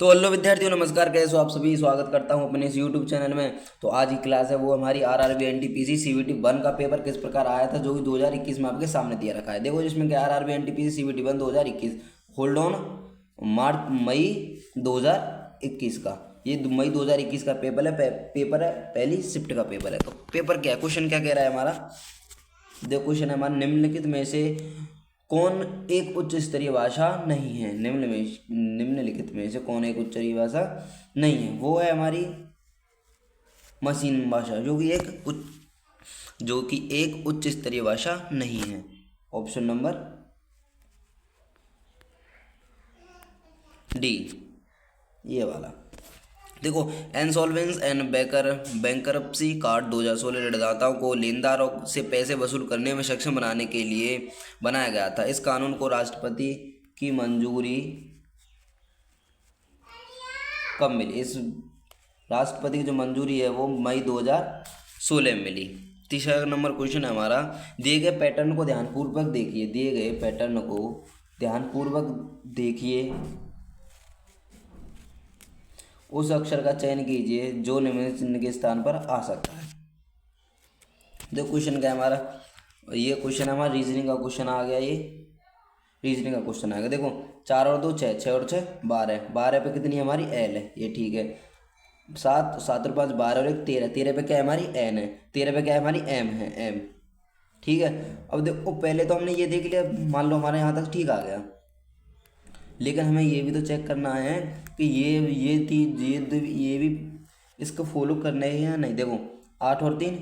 तो हेलो विद्यार्थियों, नमस्कार। कैसे हो आप सभी? स्वागत करता हूं अपने इस यूट्यूब चैनल में। तो आज की क्लास है वो हमारी आरआरबी एनटीपीसी सीवीटी 1 का पेपर किस प्रकार आया था, जो कि 2021 में आपके सामने दिया रखा है। देखो जिसमें क्या RRB NTPC CBT 1 2021 hold on March May 2021 का, ये मई 2021 का पेपर है पहली शिफ्ट का पेपर है। तो पेपर क्या है, क्वेश्चन क्या कह रहा है हमारा? देखो क्वेश्चन है हमारा, निम्नलिखित में से कौन एक उच्च स्तरीय भाषा नहीं है? निम्नलिखित में से कौन एक उच्च स्तरीय भाषा नहीं है? वो है हमारी मशीन भाषा, जो कि एक उच्च स्तरीय भाषा नहीं है। ऑप्शन नंबर डी, ये वाला। देखो, इंसॉल्वेंस एंड बैंकरप्सी कार्ड 2016 ऋणदाताओं को लेनदारों से पैसे वसूल करने में सक्षम बनाने के लिए बनाया गया था। इस कानून को राष्ट्रपति की मंजूरी कब मिली? इस राष्ट्रपति की जो मंजूरी है वो मई 2016 में मिली। तीसरा नंबर क्वेश्चन है हमारा, दिए गए पैटर्न को ध्यानपूर्वक देखिए। दिए गए पैटर्न को ध्यानपूर्वक देखिए, उस अक्षर का चयन कीजिए जो निम्नलिखित चिन्ह के स्थान पर आ सकता है। देखो क्वेश्चन क्या है हमारा, ये क्वेश्चन है हमारा रीजनिंग का क्वेश्चन आ गया। ये रीजनिंग का क्वेश्चन आएगा। देखो 4 और 2 6, 6 और 6 12, 12 पे कितनी हमारी एल है, ये ठीक है। 7, 7 और 5 12 और 1 13, 13 पे क्या है हमारी एन है, 13 पे क्या है हमारी एम है, एम, ठीक है। अब देखो पहले तो हमने ये देख लिया, मान लो हमारे यहाँ तक ठीक आ गया, लेकिन हमें ये भी तो चेक करना है कि ये भी इसको फॉलो करना है या नहीं। देखो 8 और 3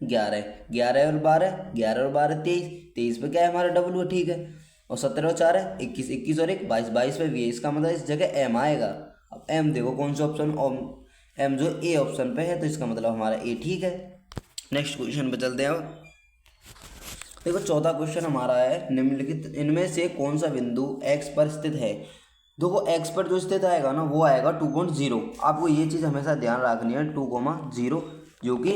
11, 11 और 12, 11 और 12 23, 23 पे क्या है हमारा डब्लू है, ठीक है। और 17 और 4 है 21, 21 और 1 22, 22 पे भी है। इसका मतलब इस जगह एम आएगा। अब एम देखो कौन सा ऑप्शन, एम जो ए ऑप्शन पे है, तो इसका मतलब हमारा ए ठीक है। नेक्स्ट क्वेश्चन पे चलते हैं। अब देखो चौथा क्वेश्चन हमारा है, निम्नलिखित इनमें से कौन सा बिंदु एक्स पर स्थित है? देखो एक्स पर जो स्थित आएगा ना वो आएगा 2.0। आपको ये चीज़ हमेशा ध्यान रखनी है, 2,0 जो कि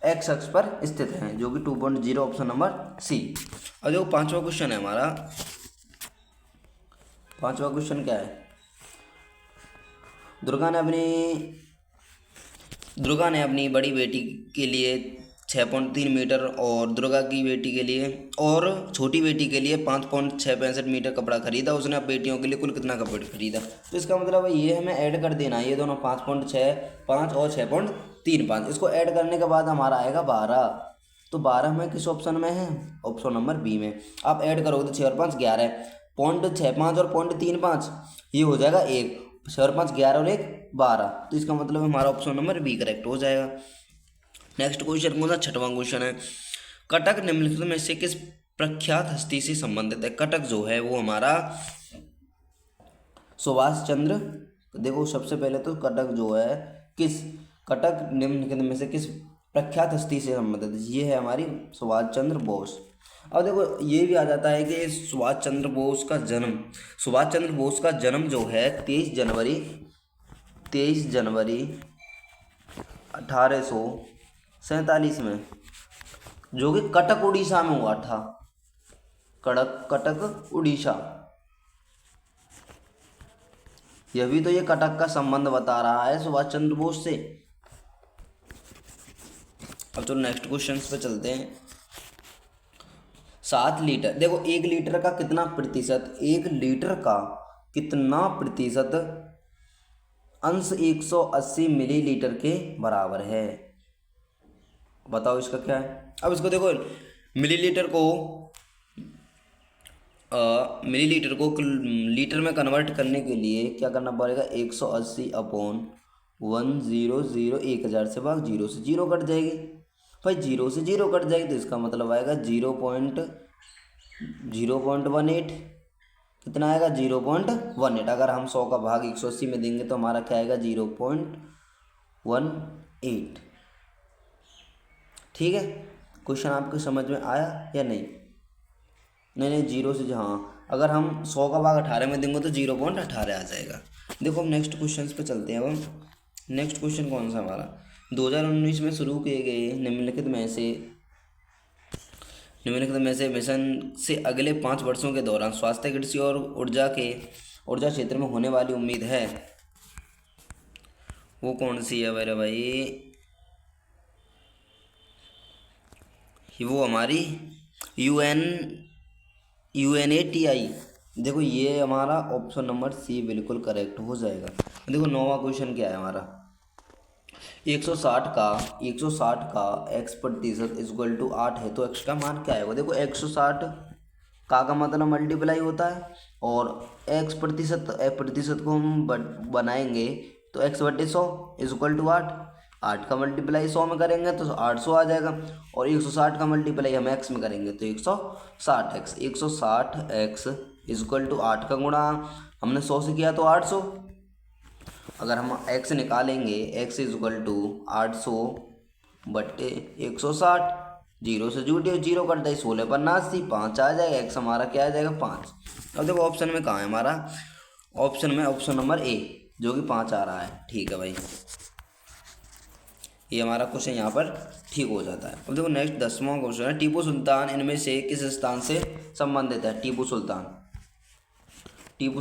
एक्स अक्ष पर स्थित है, जो कि 2.0, ऑप्शन नंबर सी। और देखो पांचवा क्वेश्चन है हमारा, पांचवा क्वेश्चन क्या है? दुर्गा ने अपनी बड़ी बेटी के लिए 6.3 मीटर और दुर्गा की बेटी के लिए और छोटी बेटी के लिए 5.665 मीटर कपड़ा खरीदा। उसने अब बेटियों के लिए कुल कितना कपड़ा खरीदा? तो इसका मतलब है ये हमें ऐड कर देना है, ये दोनों 5.65 और 6.35, इसको ऐड करने के बाद हमारा आएगा 12। तो 12 में किस ऑप्शन में है? ऑप्शन नंबर बी में। आप ऐड करोगे तो 6 और 5 11, 0.65 और 0.35 ये हो जाएगा 1, 6 और 5 11 और 1 12, तो इसका मतलब हमारा ऑप्शन नंबर बी करेक्ट हो जाएगा। नेक्स्ट क्वेश्चन कौन सा? छठवां क्वेश्चन है, कटक निम्नलिखित में से किस प्रख्यात हस्ती से संबंधित है? कटक जो है वो हमारा सुभाष चंद्र। देखो सबसे पहले तो कटक जो है कटक निम्नलिखित में से किस प्रख्यात हस्ती से संबंधित है? ये है हमारी सुभाष चंद्र बोस। अब देखो ये भी आ जाता है कि सुभाष चंद्र बोस का जन्म जो है 23 जनवरी 1847 में, जो कि कटक उड़ीसा में हुआ था। कटक उड़ीसा, यह भी तो ये कटक का संबंध बता रहा है सुभाष चंद्र बोस से। अब तो नेक्स्ट क्वेश्चन पे चलते हैं। 7 लीटर, देखो 1 लीटर का कितना प्रतिशत, 1 लीटर का कितना प्रतिशत अंश 180 मिलीलीटर के बराबर है? बताओ इसका क्या है। अब इसको देखो मिलीलीटर को लीटर में कन्वर्ट करने के लिए क्या करना पड़ेगा? 180 अपॉन 100, 1000 से भाग 0 से 0 कट जाएगी भाई, 0 से 0 कट जाएगी तो इसका मतलब आएगा 0.18। कितना आएगा? 0.18। अगर हम 100 का भाग 180 में देंगे तो हमारा क्या आएगा? 0.18। ठीक है, क्वेश्चन आपको समझ में आया या नहीं? नहीं 0 से, हाँ, अगर हम 100 का भाग 18 में देंगे तो 0.18 आ जाएगा। देखो हम नेक्स्ट क्वेश्चन पे चलते हैं। अब हम नेक्स्ट क्वेश्चन कौन सा हमारा, 2019 में शुरू किए गए निम्नलिखित में से मिशन से अगले 5 वर्षों के दौरान स्वास्थ्य, कृषि और ऊर्जा क्षेत्र में होने वाली उम्मीद है। वो कौन सी है मेरे भाई, वो हमारी UNATI। देखो ये हमारा ऑप्शन नंबर सी बिल्कुल करेक्ट हो जाएगा। देखो नौवां क्वेश्चन क्या है हमारा, 160 का x% इक्वल टू 8 है, तो x का मान क्या है। देखो 160 का मतलब मल्टीप्लाई होता है, और प्रतिशत को हम बनाएंगे तो x/100 इक्वल टू 8। 8 का मल्टीप्लाई 100 में करेंगे तो 800 आ जाएगा, और 160 का मल्टीप्लाई हम x में करेंगे तो 160x। 160x इक्वल टू 8 का गुणा हमने 100 से किया तो 800। अगर हम x निकालेंगे, x इक्वल टू 800 बट्टे 160, जीरो से जुड़िए, जीरो कटता है 16 पर 89, 5 आ जाएगा, x हमारा क्या आ जाएगा 5। अब देखो ऑप्शन में कहाँ है हमारा, ऑप्शन में ऑप्शन नंबर ए जो कि 5 आ रहा है। ठीक है भाई, ये हमारा क्वेश्चन यहाँ पर ठीक हो जाता है। अब देखो नेक्स्ट 10वां क्वेश्चन है, टीपू सुल्तान इनमें से किस स्थान से संबंधित है। टीपू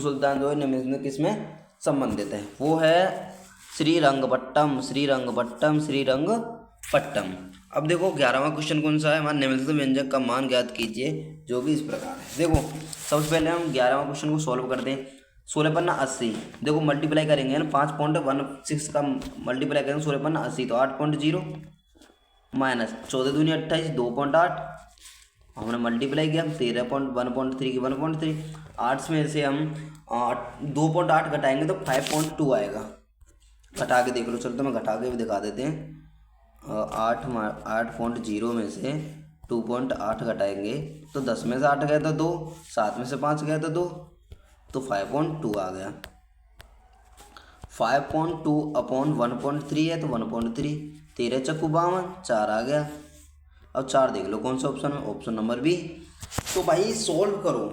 सुल्तान जो है निम्न में किस में संबंधित है, वो है श्रीरंगपट्टम। अब देखो 11वां क्वेश्चन कौन सा है हमारा, निम्नलिखित व्यंजक का मान ज्ञात कीजिए जो कि इस प्रकार है। देखो सबसे पहले हम 11वां क्वेश्चन को सॉल्व कर दें। 16 पन्ना 80, देखो मल्टीप्लाई करेंगे ना, 5.16 का मल्टीप्लाई करेंगे 16 पन्ना 80 तो 8.0 माइनस 14 दूनी 28 2.8, हमने मल्टीप्लाई किया 13.1.3 की 1.3। 8 में से हम 2.8 घटाएंगे तो 5.2 आएगा। घटा के देख लो, चलो तो मैं घटा के भी दिखा देते हैं। 8.0 में से 2.8 घटाएंगे तो 10 में से 8 गया तो 2, 7 में से 5 गया तो 2, तो 5.2 आ गया। 5.2 अपॉन 1.3 है तो 1.3, 13 चक्कू 52, 4 आ गया। अब 4 देख लो कौन सा ऑप्शन है, ऑप्शन नंबर बी। तो भाई सॉल्व करो,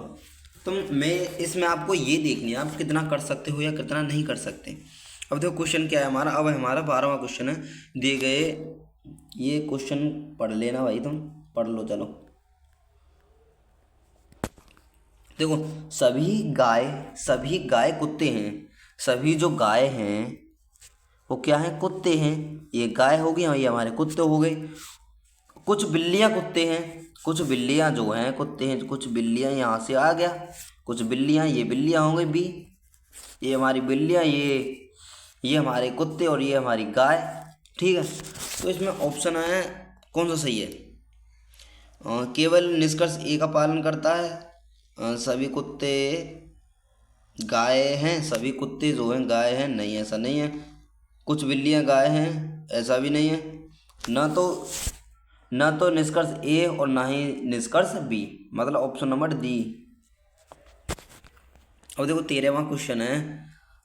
तो मैं इसमें आपको ये देखनी है आप कितना कर सकते हो या कितना नहीं कर सकते। अब देखो क्वेश्चन क्या है हमारा, अब हमारा 12वां क्वेश्चन है। दिए गए ये क्वेश्चन पढ़ लेना भाई, तुम पढ़ लो चलो। देखो सभी गाय कुत्ते हैं, सभी जो गाय हैं वो क्या है, कुत्ते हैं। ये गाय हो गई, ये हमारे कुत्ते हो गए। कुछ बिल्लियां कुत्ते हैं, कुछ बिल्लियां जो हैं कुत्ते हैं, कुछ बिल्लियां यहाँ से आ गया, कुछ बिल्लियां, ये बिल्लियां हो गई बी, ये हमारी बिल्लियां, ये हमारे कुत्ते और ये हमारी गाय। ठीक है, तो इसमें ऑप्शन है कौन सा सही है, केवल निष्कर्ष ए का पालन करता है। सभी कुत्ते गाय हैं, सभी कुत्ते जो हैं गाय हैं, नहीं ऐसा नहीं है। कुछ बिल्लियां गाय हैं, ऐसा भी नहीं है। न तो निष्कर्ष ए और ना ही निष्कर्ष बी, मतलब ऑप्शन नंबर डी। अब देखो 13वां क्वेश्चन है,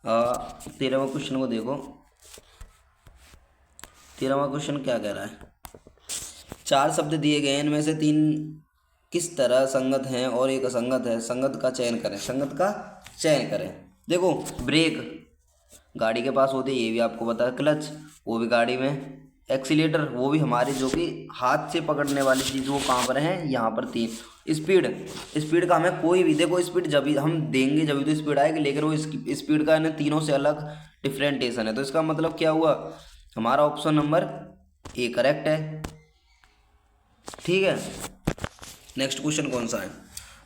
13वां क्वेश्चन को देखो। 13वां क्वेश्चन क्या कह रहा है, 4 शब्द दिए गए हैं, इनमें से 3 किस तरह संगत हैं और एक असंगत है। संगत का चयन करें। देखो ब्रेक गाड़ी के पास होते, ये भी आपको पता है। क्लच वो भी गाड़ी में। एक्सीलेटर वो भी हमारे जो कि हाथ से पकड़ने वाली चीज़, वो कहाँ पर है, यहाँ पर 3। स्पीड का हमें कोई भी, देखो स्पीड जब हम देंगे जब तो स्पीड आएगी, लेकिन वो स्पीड का है तीनों से अलग डिफरेंटेशन है। तो इसका मतलब क्या हुआ, हमारा ऑप्शन नंबर ए करेक्ट है। ठीक है, नेक्स्ट क्वेश्चन कौन सा है,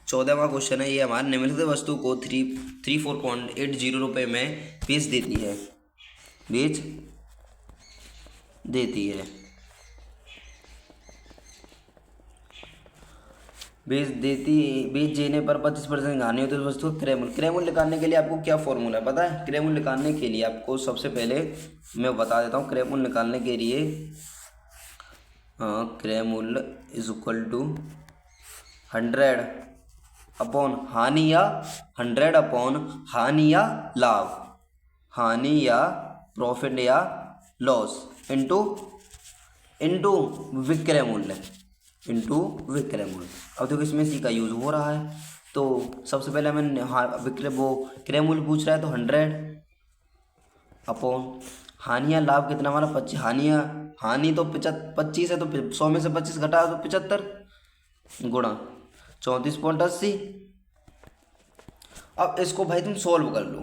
14वां क्वेश्चन है। ये हमारे निम्नलिखित वस्तु को 34.80 रुपये में बेच देती है। बेच देने पर 25% हानि होती है। उस वस्तु का क्रय मूल्य निकालने के लिए आपको क्या फॉर्मूला है पता है। क्रय मूल्य निकालने के लिए आपको सबसे पहले मैं बता देता हूँ। क्रय मूल्य निकालने के लिए क्रय मूल्य इज इक्वल टू 100 अपॉन हानि या 100 अपॉन हानि या लाभ, हानि या प्रॉफिट या लॉस इनटू विक्रय मूल्य, अब देखो इसमें सी का यूज़ हो रहा है। तो सबसे पहले हमें क्रय मूल्य पूछ रहा है, तो 100 अपॉन हानि या लाभ कितना हमारा 25। हानि तो 25 है, तो 100 में से 25 घटा तो 75 गुणा 34.80। अब इसको भाई तुम सॉल्व कर लो।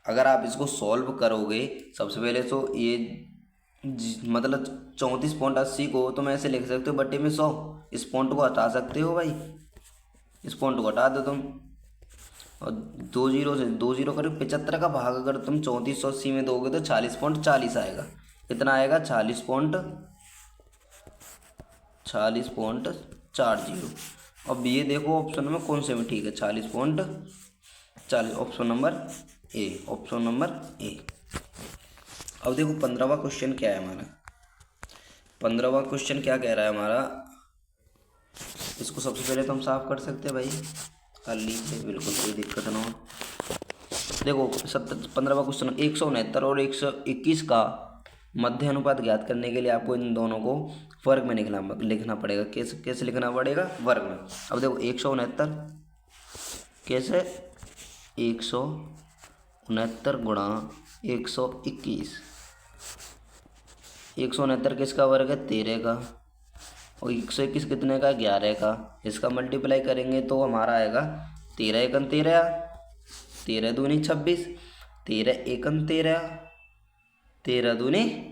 अगर आप इसको सॉल्व करोगे सबसे पहले तो ये मतलब 34.80 को तुम ऐसे लिख सकते हो बट्टे में 100, इस पॉइंट को हटा सकते हो भाई, इस पॉइंट को हटा दो तुम, और 2 जीरो से 2 जीरो करो 75 का भाग अगर तुम 3480 में दोगे तो 40.40 आएगा। कितना आएगा? 40.40। अब ये देखो ऑप्शन में कौन से में ठीक है, 40.40, ऑप्शन नंबर ए, ऑप्शन नंबर ए। अब देखो 15वां क्वेश्चन क्या है हमारा, 15वां क्वेश्चन क्या कह रहा है हमारा, इसको सबसे पहले तो हम साफ कर सकते हैं भाई, कर लीजिए बिल्कुल कोई दिक्कत ना हो। देखो 15वां क्वेश्चन, 169 और 121 का मध्य अनुपात ज्ञात करने के लिए आपको इन दोनों को वर्ग में लिखना पड़ेगा। कैसे कैसे लिखना पड़ेगा? वर्ग में। अब देखो 169 कैसे, 169 गुणा 121, 169 किसका वर्ग है? 13 का, और 121 कितने का? 11 का। इसका मल्टीप्लाई करेंगे तो हमारा आएगा 13 एकन 13, 13 दूनी 26, 13 एकन 13, 13 दूनी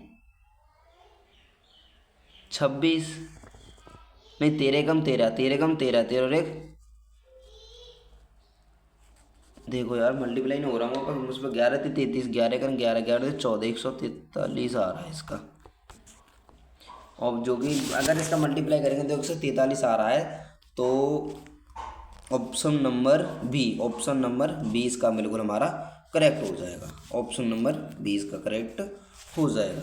26, नहीं 13 एकम 13, 13 एकम 13, 13 और एक, देखो यार मल्टीप्लाई नहीं हो रहा पर उस पर 11 थी 33, 11 एकन 11, 11 14, 143 आ रहा है इसका। और जो कि अगर इसका मल्टीप्लाई करेंगे तो 143 आ रहा है, तो option number B, option number 20 का बिल्कुल हमारा करेक्ट हो जाएगा, ऑप्शन नंबर 20 का करेक्ट हो जाएगा,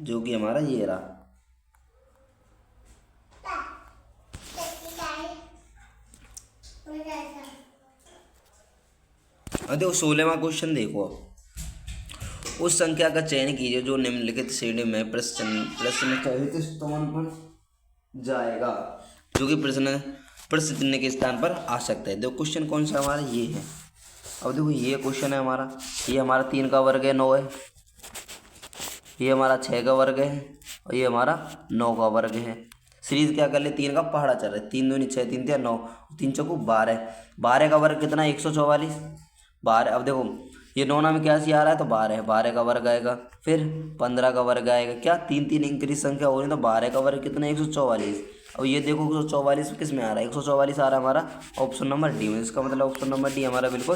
जो कि हमारा ये रहा। देखो 16वां क्वेश्चन देखो, उस संख्या का चयन कीजिए जो निम्नलिखित श्रेणी में प्रश्न कहित स्थान पर जाएगा, जो कि प्रश्न चिन्ह के स्थान पर आ सकता है। देखो क्वेश्चन कौन सा हमारा ये है। अब देखो ये क्वेश्चन है हमारा, ये हमारा 3 का वर्ग है 9 है, ये हमारा 6 का वर्ग है, और ये हमारा 9 का वर्ग है। सीरीज क्या कर ले, 3 का पहाड़ा चल रहा है, 3 दूनी 6, 3 9, 3 चौको 12, 12 का वर्ग कितना? 144, 12। अब देखो ये 9 में क्या सी आ रहा है तो 12 है, 12 का वर्ग आएगा, फिर 15 का वर्ग आएगा, क्या 3 3 इंक्रीज संख्या हो रही है तो 12 का वर्ग कितना? 144। अब ये देखो 144 किस में आ रहा है? 144 आ रहा है हमारा ऑप्शन नंबर डी में, इसका मतलब ऑप्शन नंबर डी हमारा बिल्कुल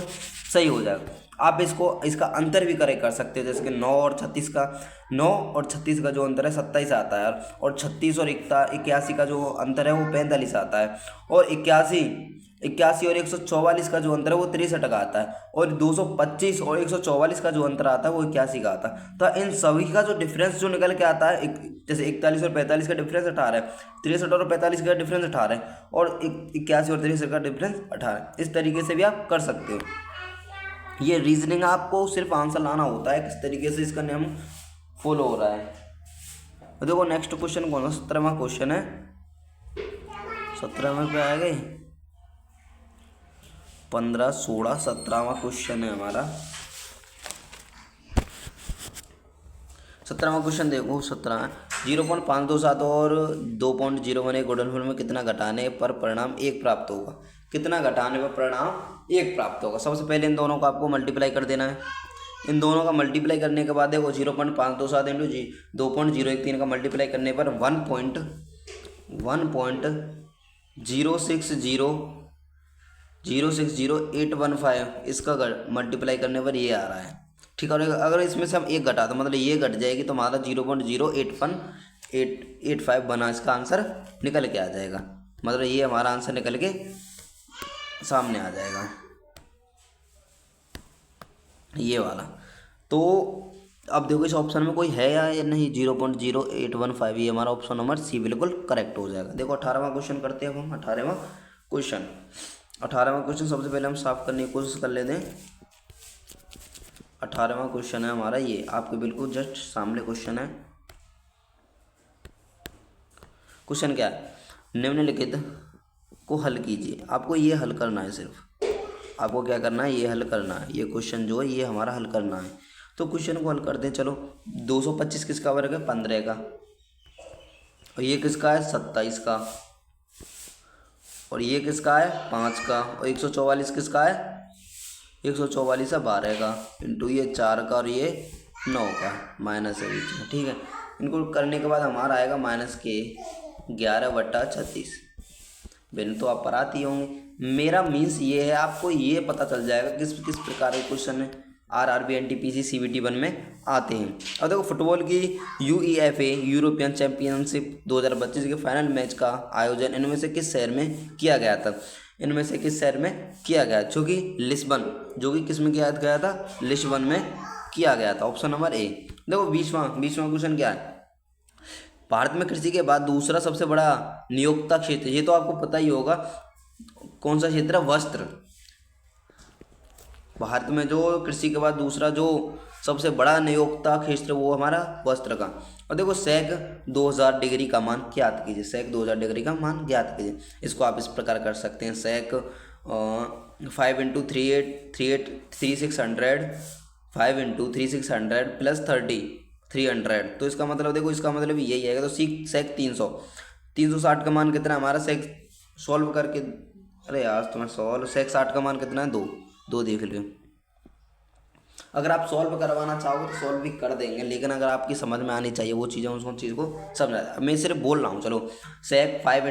सही हो जाएगा। आप इसका अंतर भी करेक्ट कर सकते हो, जैसे कि 9 और 36 का, 9 और 36 का जो अंतर है 27 आता है, और 36 और 81 का जो अंतर है वो 45 आता है, और 81 और 144 का जो अंतर है वो 63 का आता है, और 225 और 144 का जो अंतर आता है वो 81 का आता है। तो इन सभी का जो डिफरेंस जो निकल के आता है, जैसे 41 और 45 का डिफरेंस 18 है, 63 और 45 का डिफरेंस 18 है, और 81 और 63 का डिफरेंस 18। इस तरीके से भी आप कर सकते हो। ये रीजनिंग आपको सिर्फ आंसर लाना होता है, किस तरीके से इसका नियम फॉलो हो रहा है। देखो नेक्स्ट क्वेश्चन कौन सा? 17वां क्वेश्चन है, 17वें पे आ गए, 15, 16, 17वां क्वेश्चन है हमारा। 17वां क्वेश्चन देखो, 17 0.527 और 2.01 एक गुणनफल में कितना घटाने पर परिणाम 1 प्राप्त होगा? कितना घटाने पर परिणाम 1 प्राप्त होगा? सबसे पहले इन दोनों को आपको मल्टीप्लाई कर देना है। इन दोनों का मल्टीप्लाई करने के बाद देखो 0.527 इंटू 2.013 का मल्टीप्लाई करने पर 1.0600815 इसका मल्टीप्लाई करने पर ये आ रहा है। ठीक है, अगर इसमें से हम एक घटा तो मतलब ये घट जाएगी तो हमारा 0.08185 बना इसका आंसर निकल के आ जाएगा, मतलब ये हमारा आंसर निकल के सामने आ जाएगा, ये वाला। तो अब देखो इस ऑप्शन में कोई है या नहीं, 0.0815, ये हमारा ऑप्शन नंबर सी बिल्कुल करेक्ट हो जाएगा। देखो 18वां क्वेश्चन करते हैं अब हम। 18वां क्वेश्चन सबसे पहले हम साफ करने की कोशिश कर लेते हैं। 18वां क्वेश्चन है हमारा ये, आपके बिल्कुल जस्ट सामने क्वेश्चन है। क्वेश्चन क्या है? निम्नलिखित को हल कीजिए। आपको ये हल करना है, सिर्फ आपको क्या करना है, ये हल करना है। ये क्वेश्चन जो है ये हमारा हल करना है। तो क्वेश्चन को हल करते हैं। चलो 225 किसका वर्ग है? 15 का, और ये किसका है? 27 का, और ये किसका है? 5 का, और 144 किसका है? 144 है 12 का इंटू ये 4 का और ये 9 का, माइनस है बीच में, ठीक है। इनको करने के बाद हमारा आएगा -11/36। बिन तो आप पर आती होंगे। मेरा मीन्स ये है, आपको ये पता चल जाएगा किस किस प्रकार के क्वेश्चन है RRB NTPC CBT 1 में आते हैं। अब देखो फुटबॉल की UEFA यूरोपियन चैंपियनशिप 2025 के फाइनल मैच का आयोजन इनमें से किस शहर में किया गया था? इनमें से किस शहर में किया गया? जो कि लिस्बन, जो कि किस में किया गया था? लिस्बन में किया गया था। ऑप्शन नंबर ए। देखो 20वां क्वेश्चन क्या है? भारत में कृषि के बाद दूसरा सबसे बड़ा नियोक्ता क्षेत्र, ये तो आपको पता ही होगा, कौन सा क्षेत्र है? वस्त्र। भारत में जो कृषि के बाद दूसरा जो सबसे बड़ा नियोक्ता क्षेत्र वो हमारा वस्त्र का। और देखो सेक 2000 डिग्री का मान ज्ञात कीजिए। सेक 2000 डिग्री का मान ज्ञात कीजिए। इसको आप इस प्रकार कर सकते हैं, सेक 5 × 3600 5 × 3600 प्लस 300। तो इसका मतलब देखो, इसका मतलब यही आएगा। तो सेक 360 का मान कितना है हमारा? सेक सॉल्व करके, अरे यार तुम्हें सेक 60 का मान कितना है? 2 देख लो। अगर आप सॉल्व करवाना चाहोगे तो सॉल्व भी कर देंगे, लेकिन अगर आपकी समझ में आनी चाहिए वो चीज़ें, उस चीज़ को समझा। मैं सिर्फ बोल रहा हूँ। चलो सेक 5 ×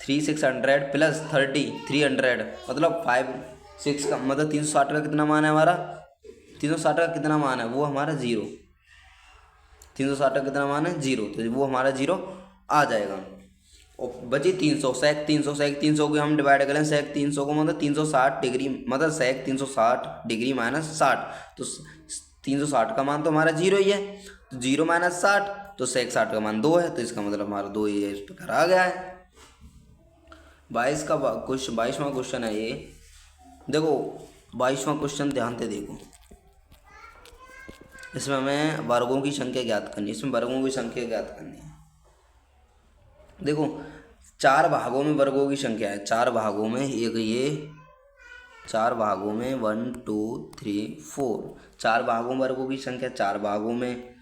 3600 प्लस 300 मतलब 6 का मतलब 360 का कितना मान है हमारा? 360 का कितना मान है? वो हमारा 0। 360 का कितना मान है? 0। तो वो हमारा 0 आ जाएगा। और बची 300, सेक 300 को हम डिवाइड करें, सेक 300 को मतलब 360 डिग्री, मतलब सेक 360 डिग्री माइनस 60, तो 360 का मान तो हमारा 0 ही है। तो 0 - 60, तो सेक 60 का मान 2 है, तो इसका मतलब हमारा 2 ही है। इस प्रकार आ गया है। 22वां क्वेश्चन है ये। देखो 22वां क्वेश्चन ध्यान से देखो। इसमें हमें वर्गों की संख्या ज्ञात करनी है। देखो 4 भागों में वर्गों की संख्या है। 4 भागों में, एक ये 4 भागों में 1 2 3 4 4 भागों में वर्गों की संख्या। 4 भागों में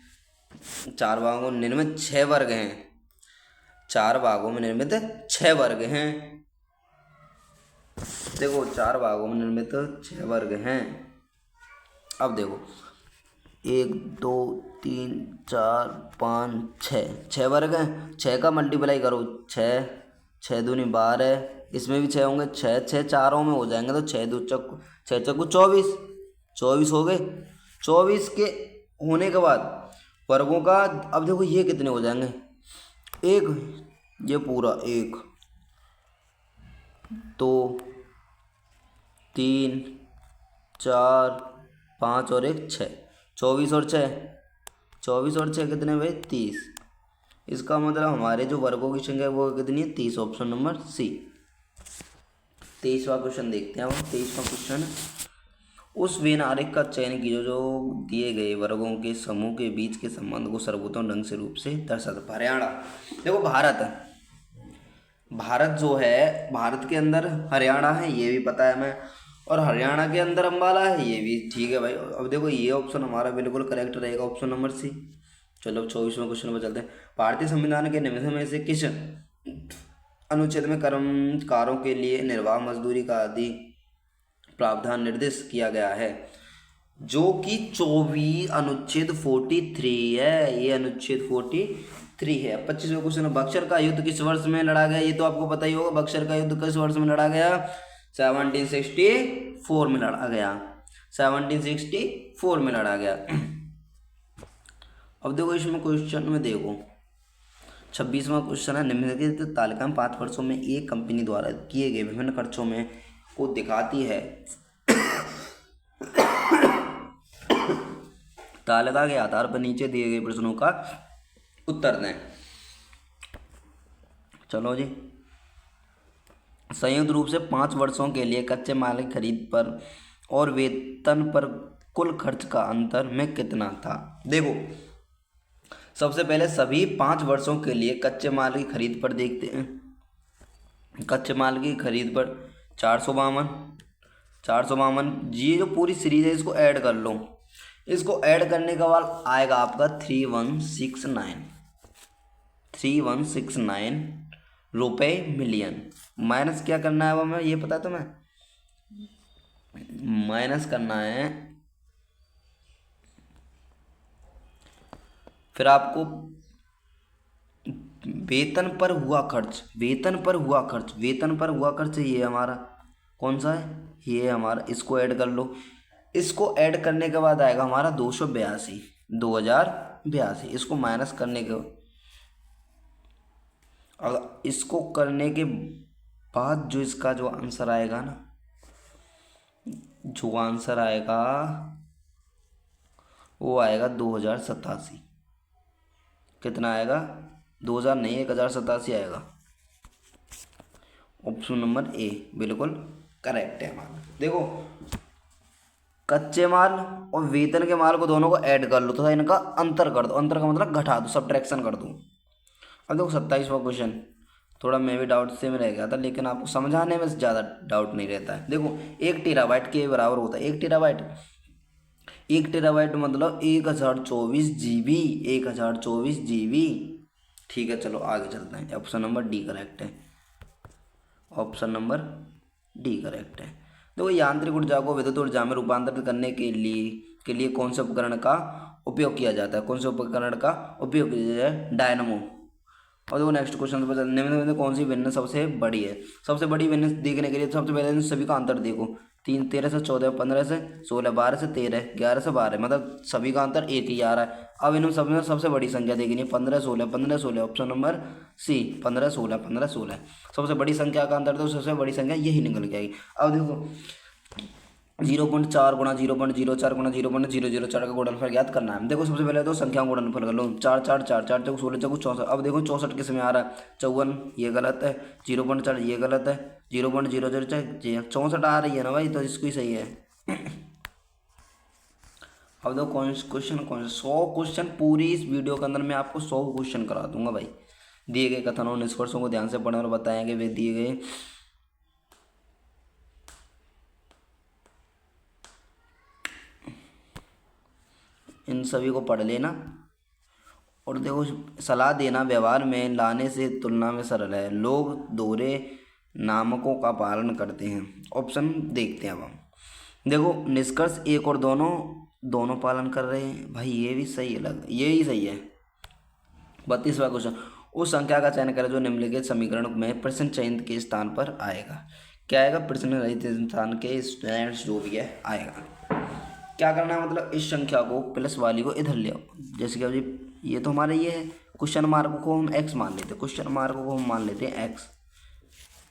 निर्मित 6 वर्ग हैं। 4 भागों में निर्मित 6 वर्ग हैं। देखो 4 भागों में निर्मित 6 वर्ग हैं। अब देखो 1 2 3 4 5 6 वर्ग हैं। 6 का मल्टीप्लाई करो, 6 दूनी 12, इसमें भी 6 होंगे। 6 चारों में हो जाएंगे, तो 6 चक्कू 24 हो गए। 24 के होने के बाद वर्गों का, अब देखो ये कितने हो जाएंगे? एक, ये पूरा 1 2 3 4 5 और 1 6, 24 और 6 कितने भाई? 30। इसका मतलब हमारे जो वर्गों की संख्या वो कितनी है? 30। Option number C. 23वां क्वेश्चन देखते हैं हम। 23वां क्वेश्चन, उस वेन आरेख का चयन कीजिए जो दिए गए वर्गों के समूह के बीच के संबंध को सर्वोत्तम ढंग से रूप से दर्शाता। हरियाणा, देखो भारत जो है, भारत के अंदर हरियाणा है, ये भी पता है हमें, और हरियाणा के अंदर अम्बाला है, ये भी ठीक है भाई। अब देखो ये ऑप्शन हमारा बिल्कुल करेक्ट रहेगा, ऑप्शन नंबर सी। चलो 24वें क्वेश्चन पर चलते हैं। भारतीय संविधान के निम्न में से किस अनुच्छेद में कर्मकारों के लिए निर्वाह मजदूरी का आदि प्रावधान निर्दिष्ट किया गया है? जो कि 24 अनुच्छेद 43 है। ये अनुच्छेद 43 है। 25वां क्वेश्चन, बक्सर का युद्ध किस वर्ष में लड़ा गया? ये तो आपको पता ही होगा। बक्सर का युद्ध किस वर्ष में लड़ा गया? 1764 में लड़ा गया। 1764 में लड़ा गया। अब देखो इसमें क्वेश्चन में देखो 26वां क्वेश्चन है, निम्नलिखित तालिका 5 वर्षों में एक कंपनी द्वारा किए गए विभिन्न खर्चों में को दिखाती है। तालिका के आधार पर नीचे दिए गए प्रश्नों का उत्तर दें। चलो जी, संयुक्त रूप से 5 वर्षों के लिए कच्चे माल की खरीद पर और वेतन पर कुल खर्च का अंतर में कितना था? देखो सबसे पहले सभी 5 वर्षों के लिए कच्चे माल की खरीद पर देखते हैं। कच्चे माल की खरीद पर 452, ये जो पूरी सीरीज है इसको ऐड कर लो। इसको ऐड करने के बाद आएगा आपका 3169 रुपये मिलियन। माइनस क्या करना है वो हमें ये पता है तुम्हें? माइनस करना है, फिर आपको वेतन पर हुआ खर्च, वेतन पर हुआ खर्च, वेतन पर हुआ खर्च ये हमारा कौन सा है, ये हमारा, इसको ऐड कर लो। इसको ऐड करने के बाद आएगा हमारा 282, 2082। इसको माइनस करने के, अगर इसको करने के बाद जो इसका जो आंसर आएगा ना, जो आंसर आएगा वो आएगा 2087। कितना आएगा, 2000 नहीं, 1087 आएगा। ऑप्शन नंबर ए बिल्कुल करेक्ट है हमारा। देखो कच्चे माल और वेतन के माल को दोनों को ऐड कर लो तथा इनका अंतर कर दो, अंतर का मतलब घटा दो, सब्ट्रैक्शन कर दो। अब देखो 27वां क्वेश्चन, थोड़ा मैं भी डाउट से में रह गया था, लेकिन आपको समझाने में ज़्यादा डाउट नहीं रहता है। देखो 1 टेराबाइट के बराबर होता है, 1 टेराबाइट, 1 टेराबाइट मतलब 1024 GB, 1024 GB। ठीक है चलो आगे चलते हैं। ऑप्शन नंबर डी करेक्ट है, ऑप्शन नंबर डी करेक्ट है। देखो यांत्रिक ऊर्जा को विद्युत ऊर्जा में रूपांतरित करने के लिए कौन से उपकरण का उपयोग किया जाता है, कौन से उपकरण का उपयोग किया जाता है, डायनामो। और देखो नेक्स्ट क्वेश्चन निम्न में कौन सी भिन्न सबसे बड़ी है। सबसे बड़ी भिन्न देखने के लिए सबसे पहले सभी का अंतर देखो, 3 13 से 14, 15 से 16, 12 से 13, 11 से 12, मतलब सभी का अंतर एक ही आ रहा है। अब इनमें सब में सबसे बड़ी संख्या देखनी है, 15 16, 15 16, ऑप्शन नंबर सी 15 16, 15 16 सबसे बड़ी संख्या का अंतर, तो सबसे बड़ी संख्या यही निकल के आएगी। अब देखो 0.4 गुणा 0.04 गुणा 0.004 का गुणनफल ज्ञात करना है। देखो सबसे पहले तो संख्या का गुणनफल कर लो, 4 4 4 4 चौक 16 चौक 64। अब देखो 64 किस में आ रहा है, 54, ये गलत है, 0.4 ये गलत है, 0.004 64 आ रही है ना भाई, तो इसको ही सही है। अब देखो कौन क्वेश्चन, 100 क्वेश्चन पूरी इस वीडियो के अंदर मैं आपको 100 क्वेश्चन करा दूंगा भाई। दिए गए कथनों निष्कर्षों को ध्यान से पढ़ें और बताएंगे वे दिए गए इन सभी को पढ़ लेना। और देखो सलाह देना व्यवहार में लाने से तुलना में सरल है, लोग दोहरे नामकों का पालन करते हैं। ऑप्शन देखते हैं अब हम। देखो निष्कर्ष एक और दोनों पालन कर रहे हैं भाई, ये भी सही है, ये ही सही है। 32वां क्वेश्चन, उस संख्या का चयन करें जो निम्नलिखित समीकरण में प्रश्न चयन के स्थान पर आएगा। क्या आएगा, प्रश्न रहित स्थान के स्टूडेंट्स जो भी है आएगा। क्या करना है, मतलब इस संख्या को प्लस वाली को इधर ले आओ। जैसे कि अब ये तो हमारे ये है, क्वेश्चन मार्क को हम एक्स मान लेते हैं, क्वेश्चन मार्क को हम मान लेते हैं एक्स,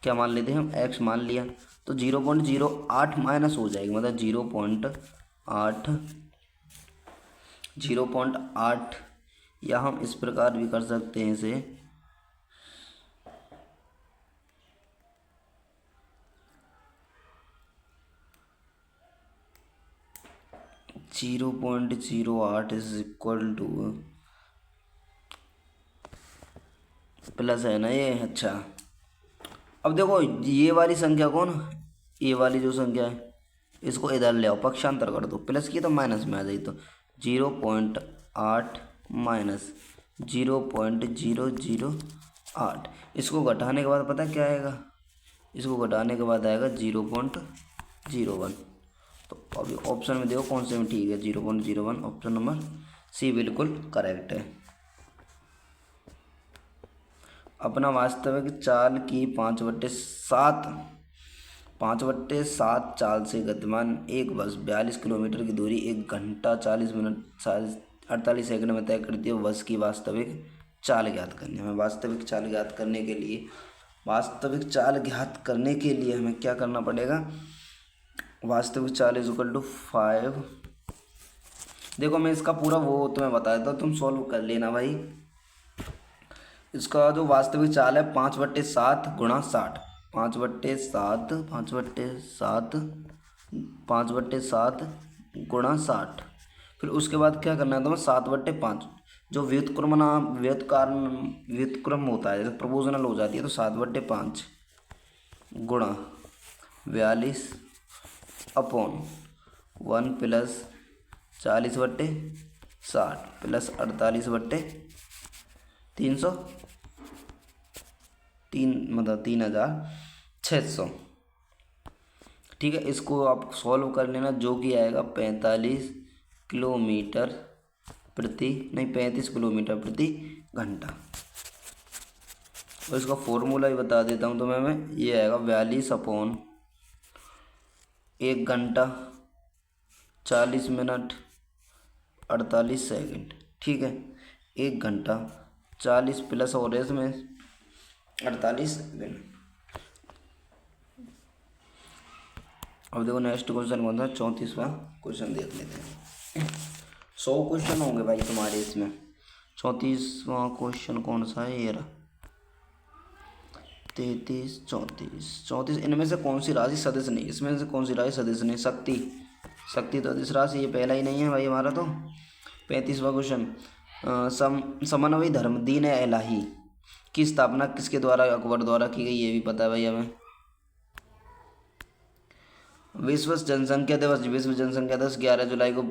क्या मान लेते हैं हम, एक्स मान लिया। तो 0.08 माइनस हो जाएगी, मतलब 0.8, या हम इस प्रकार भी कर सकते हैं इसे, (0.08 इज इक्वल टू प्लस है ना ये, अच्छा। अब देखो ये वाली संख्या को ना, ये वाली जो संख्या है इसको इधर ले आओ, पक्षांतर कर दो, प्लस की तो माइनस में आ जाए, तो 0.8 माइनस 0.008, इसको घटाने के बाद पता है क्या आएगा, इसको घटाने के बाद आएगा 0.01। तो अभी ऑप्शन में देखो कौन से में ठीक है, 0.01, ऑप्शन नंबर सी बिल्कुल करेक्ट है। अपना वास्तविक चाल की 5/7 चाल से गतिमान एक बस 42 किलोमीटर की दूरी 1 घंटा 40 मिनट 48 सेकंड में तय करती है। बस की वास्तविक चाल ज्ञात करनी है हमें। वास्तविक चाल ज्ञात करने के लिए हमें क्या करना पड़ेगा, वास्तविक चाल इज इक्वल टू 5। देखो मैं इसका पूरा वो तुम्हें बताया था, तुम सॉल्व कर लेना भाई। इसका जो वास्तविक चाल है 5/7 गुणा 60, 5/7 गुणा 60। फिर उसके बाद क्या करना है तुम्हें, 7/5 जो व्युत्क्रम होता है, जैसे प्रोपोर्शनल हो जाती है, तो 7/5 गुणा 42 अपॉन 1 प्लस 40/60 प्लस 48/300, मतलब 3600। ठीक है, इसको आप सॉल्व कर लेना, जो कि आएगा 45 किलोमीटर प्रति, नहीं 35 किलोमीटर प्रति घंटा। और इसका फॉर्मूला भी बता देता हूँ तो मैं ये आएगा 42/1 घंटा 40 मिनट 48 सेकंड। ठीक है, 1 घंटा 40 प्लस और इसमें 48 सेकंड। अब देखो नेक्स्ट क्वेश्चन कौन था, 34वां क्वेश्चन देख लेते हैं। 100 क्वेश्चन होंगे भाई तुम्हारे इसमें। 34वां क्वेश्चन कौन सा है, ये रहा 33 34 34। इनमें से कौन सी राशि सदस्य नहीं, इसमें से कौन सी राशि सदस्य नहीं, शक्ति तो इस राशि, ये पहला ही नहीं है भाई हमारा। तो 35वां क्वेश्चन, समन्वयी धर्म दीन इलाही की स्थापना किसके द्वारा, अकबर द्वारा की गई, ये भी पता है भाई हमें। विश्व जनसंख्या दिवस 11 जुलाई को।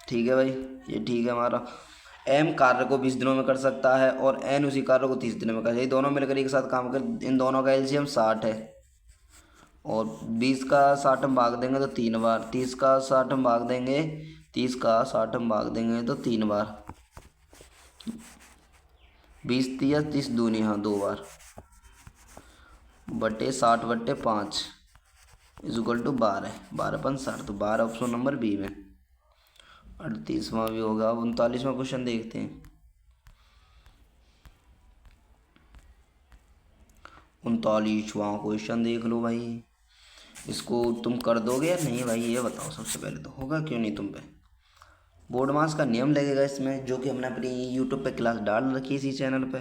ठीक है भाई, ये ठीक है हमारा। एम कार्य को 20 दिनों में कर सकता है और एन उसी कार्य को 30 दिनों में कर, ये दोनों मिलकर एक साथ काम कर, इन दोनों का एलसीएम 60 है। और 20 का 60 हम भाग देंगे तो 3 बार, 30 का 60 हम भाग देंगे, 30 का 60 हम भाग देंगे तो 3 बार, 20 तिया 30 दूनी, हाँ 2 बार, बटे 60/5 इक्वल टू 12, 12×5 तो 12 ऑप्शन नंबर बी में। 38वां भी होगा। अब 39वां क्वेश्चन देखते हैं। 39वां क्वेश्चन देख लो भाई, इसको तुम कर दोगे या नहीं भाई, ये बताओ सबसे पहले तो, होगा क्यों नहीं तुम पे। बोर्ड मास का नियम लगेगा इसमें, जो कि हमने अपनी यूट्यूब पे क्लास डाल रखी है इसी चैनल पे।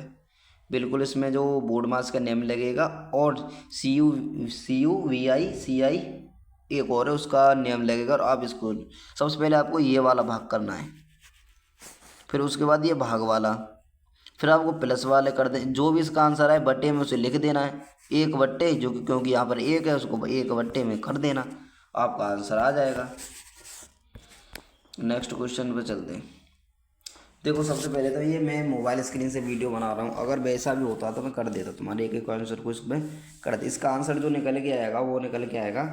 बिल्कुल इसमें जो बोर्ड मास का नियम लगेगा, और CUVI एक और है उसका नियम लगेगा। और आप इसको सबसे पहले आपको ये वाला भाग करना है, फिर उसके बाद ये भाग वाला, फिर आपको प्लस वाले कर दें। जो भी इसका आंसर है बट्टे में उसे लिख देना है, 1/, जो कि क्योंकि यहाँ पर 1 है उसको 1/, में कर देना, आपका आंसर आ जाएगा। नेक्स्ट क्वेश्चन पे चलते हैं। देखो सबसे पहले तो ये मैं मोबाइल स्क्रीन से वीडियो बना रहा हूँ, अगर वैसा भी होता तो मैं कर देता तुम्हारे एक एक आंसर को इसमें कर दे। इसका आंसर जो निकल के आएगा वो निकल के आएगा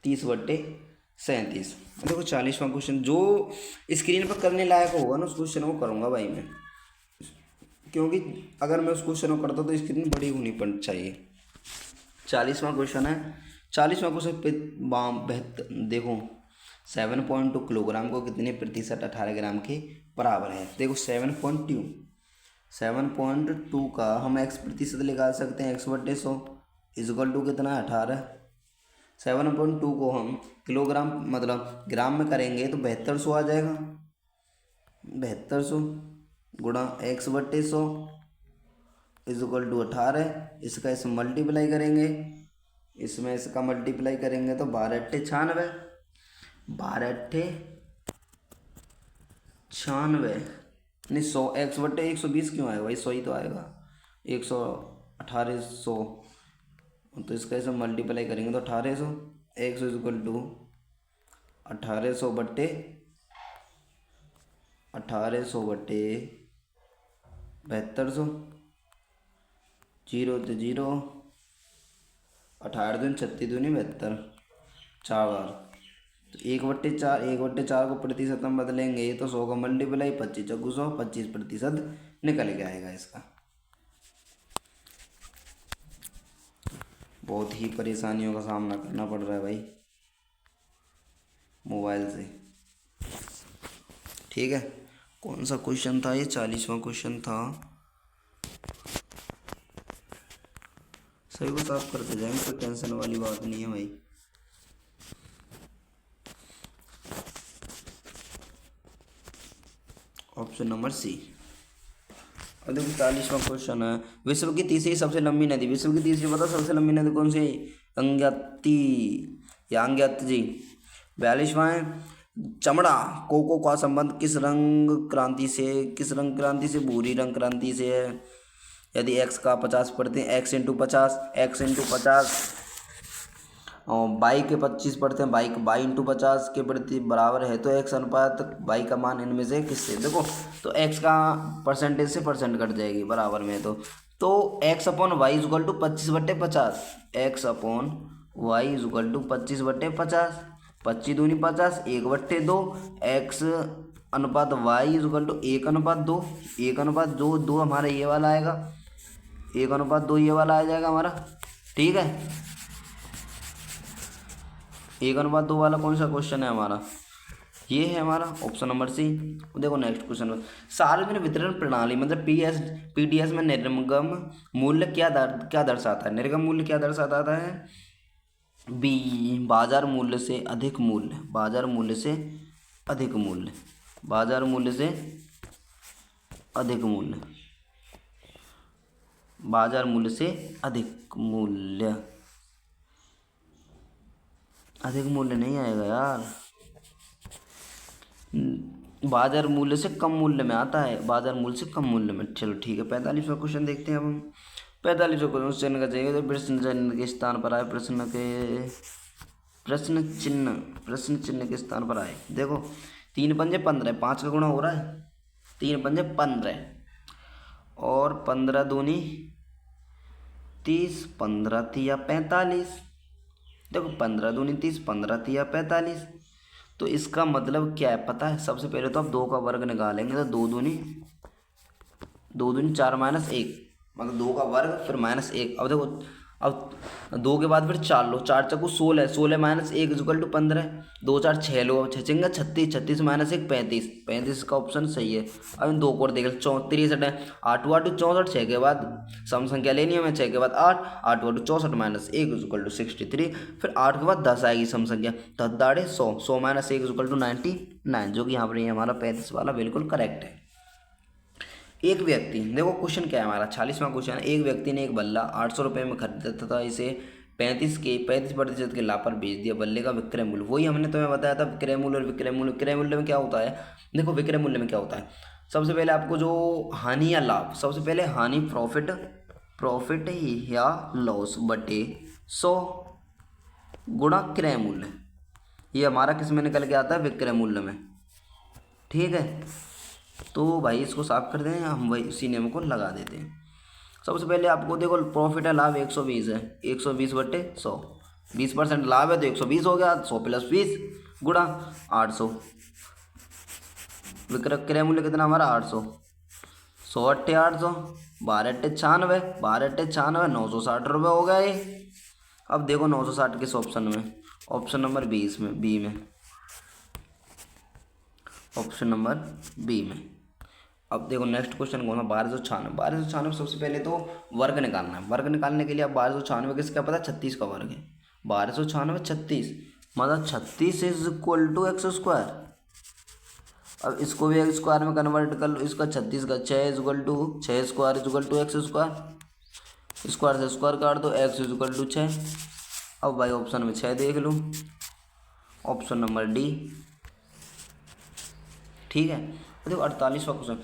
30/37। देखो 40वां क्वेश्चन जो स्क्रीन पर करने लायक होगा ना, उस क्वेश्चन को करूँगा भाई मैं, क्योंकि अगर मैं उस क्वेश्चन को करता तो स्क्रीन बड़ी होनी पड़ चाहिए। 40वां क्वेश्चन है। 40वां क्वेश्चन पे देखो 7.2 किलोग्राम को कितने प्रतिशत 18 ग्राम के बराबर है। देखो 7.2 का हम x प्रतिशत निकाल सकते हैं, x/100 इक्वल टू कितना है 18। 7.2 को हम किलोग्राम मतलब ग्राम में करेंगे तो 7200 आ जाएगा। 7200 गुणा x/100 इक्वल टू 18। इसका इसमें मल्टीप्लाई करेंगे, इसमें इसका मल्टीप्लाई करेंगे तो 12×8 = 96। 12×8 = 96 नहीं 100, x/120 क्यों आएगा भाई, 100 ही तो आएगा। 1800 तो इसका इसमें मल्टीप्लाई करेंगे तो 1800, x इक्वल टू 1800/7200, 0 तो 0, 18 दूनी 36 दूनी 72, 4 बार तो 1/4, 1/4 को प्रतिशत में बदलेंगे तो 100 का मल्टीप्लाई 25×100, 25% निकल के आएगा इसका। बहुत ही परेशानियों का सामना करना पड़ रहा है भाई मोबाइल से। ठीक है, कौन सा क्वेश्चन था ये, 40वां क्वेश्चन था। सही को साफ करते जाएंगे, कोई टेंशन वाली बात नहीं है भाई। Option number C. और देखो 40वां क्वेश्चन है। विश्व की तीसरी सबसे लंबी नदी, विश्व की तीसरी बताओ सबसे लंबी नदी कौन सी है, अंग्याती या अंग्यात जी। 42वां है। चमड़ा कोको का संबंध किस रंग क्रांति से भूरी रंग क्रांति से है। यदि x का 50 पढ़ते हैं, x × 50 और y के 25 पढ़ते हैं, y × 50 के प्रति बराबर है तो x अनुपात y का मान इनमें से किससे। देखो तो x का परसेंटेज से परसेंट कट जाएगी बराबर में, तो x/y = 25/50, x/y Y is equal to 25/50, 25 दूनी 50, 1/2, एक्स अनुपात वाई इज इक्वल टू 1/2, 1/2, 2 हमारा ये वाला आएगा, 1/2 ये वाला आ जाएगा हमारा। ठीक है, 1/2 वाला कौन सा क्वेश्चन है हमारा, ये है हमारा ऑप्शन नंबर सी। देखो नेक्स्ट क्वेश्चन, सार्वजनिक वितरण प्रणाली मतलब पीडीएस में निर्गम मूल्य क्या दर्शाता है, निर्गम मूल्य क्या दर्शाता है, बी बाजार मूल्य से अधिक मूल्य, बाजार मूल्य से अधिक मूल्य, बाजार मूल्य से अधिक मूल्य, बाजार मूल्य से अधिक मूल्य, अधिक मूल्य नहीं आएगा यार, बाजार मूल्य से कम मूल्य में आता है, बाजार मूल्य से कम मूल्य में। चलो ठीक है, 45वां क्वेश्चन देखते हैं अब हम। 45वां क्वेश्चन का चाहिए तो प्रश्न चिन्ह के स्थान पर आए, प्रश्न चिन्ह के स्थान पर आए। देखो 3 पंजे 15, 5 का गुणा हो रहा है, 3 पंजे 15 और 15 दूनी 30, 15 तिया 45। देखो 15 दूनी 30, 15 तिया 45। तो इसका मतलब क्या है पता है, सबसे पहले तो आप 2 का वर्ग निकालेंगे तो 2 दूनी 4 - 1, मतलब 2 का वर्ग फिर -1। अब देखो, अब 2 के बाद फिर 4 लो, 4 चक्कू 16, 16 - 1 इक्वल टू 15, 2 4 6 लो, 6 छंगा 36, 36 - 1 35, 35 का ऑप्शन सही है। अब इन 2 को और देख लो, 63 है, 8 8 64, 6 के बाद सम संख्या लेनी है हमें, 6 के बाद 8, 8 8 64 - 1 इक्वल टू 63, फिर 8 के बाद 10 आएगी सम संख्या, 10 दाड़े 100, 100 - 1 इक्वल टू 99, जो कि यहाँ पर ये हमारा 35 वाला बिल्कुल करेक्ट है। एक व्यक्ति, देखो क्वेश्चन क्या है हमारा, 46वां क्वेश्चन है। एक व्यक्ति ने एक बल्ला 800 रुपये में खरीदा तथा इसे 35% के लाभ पर बेच दिया। बल्ले का विक्रय मूल्य, वही हमने तुम्हें बताया था, विक्रय मूल्य और विक्रय मूल्य। विक्रय मूल्य में क्या होता है, देखो विक्रय मूल्य में क्या होता है, सबसे पहले आपको जो हानि या लाभ, सबसे पहले हानि प्रॉफिट या लॉस बटे 100 गुणा क्रय मूल्य, ये हमारा किस में निकल के आता है, विक्रय मूल्य में। ठीक है, तो भाई इसको साफ कर दें, हम वही उसी नियम को लगा देते हैं। सबसे पहले आपको देखो प्रॉफिट है, लाभ 120 है, 120/100, 20% लाभ है तो 120 हो गया, 100 + 20 गुणा 800। विक्रय क्रय मूल्य कितना हमारा 800, 100 × 800, 12 × 96, 12 × 96 960 रुपये हो गया ये। अब देखो 960 किस ऑप्शन में, ऑप्शन नंबर 20 में, बी में, ऑप्शन नंबर बी में। अब देखो नेक्स्ट क्वेश्चन कौन सा, 1296। 1296 सबसे पहले तो वर्ग निकालना है। वर्ग निकालने के लिए अब 1296 किसका पता, 36 का वर्ग है। 1296 36, मतलब 36 इज इक्वल टू x²। अब इसको भी एक स्क्वायर में कन्वर्ट कर लो, इसका 36 का 6 is equal to 6² is equal to x², square से स्क्वायर काट दो, x इज इक्वल टू 6। अब भाई ऑप्शन में 6 देख लो, ऑप्शन नंबर डी। ठीक है, देखो 48वां क्वेश्चन,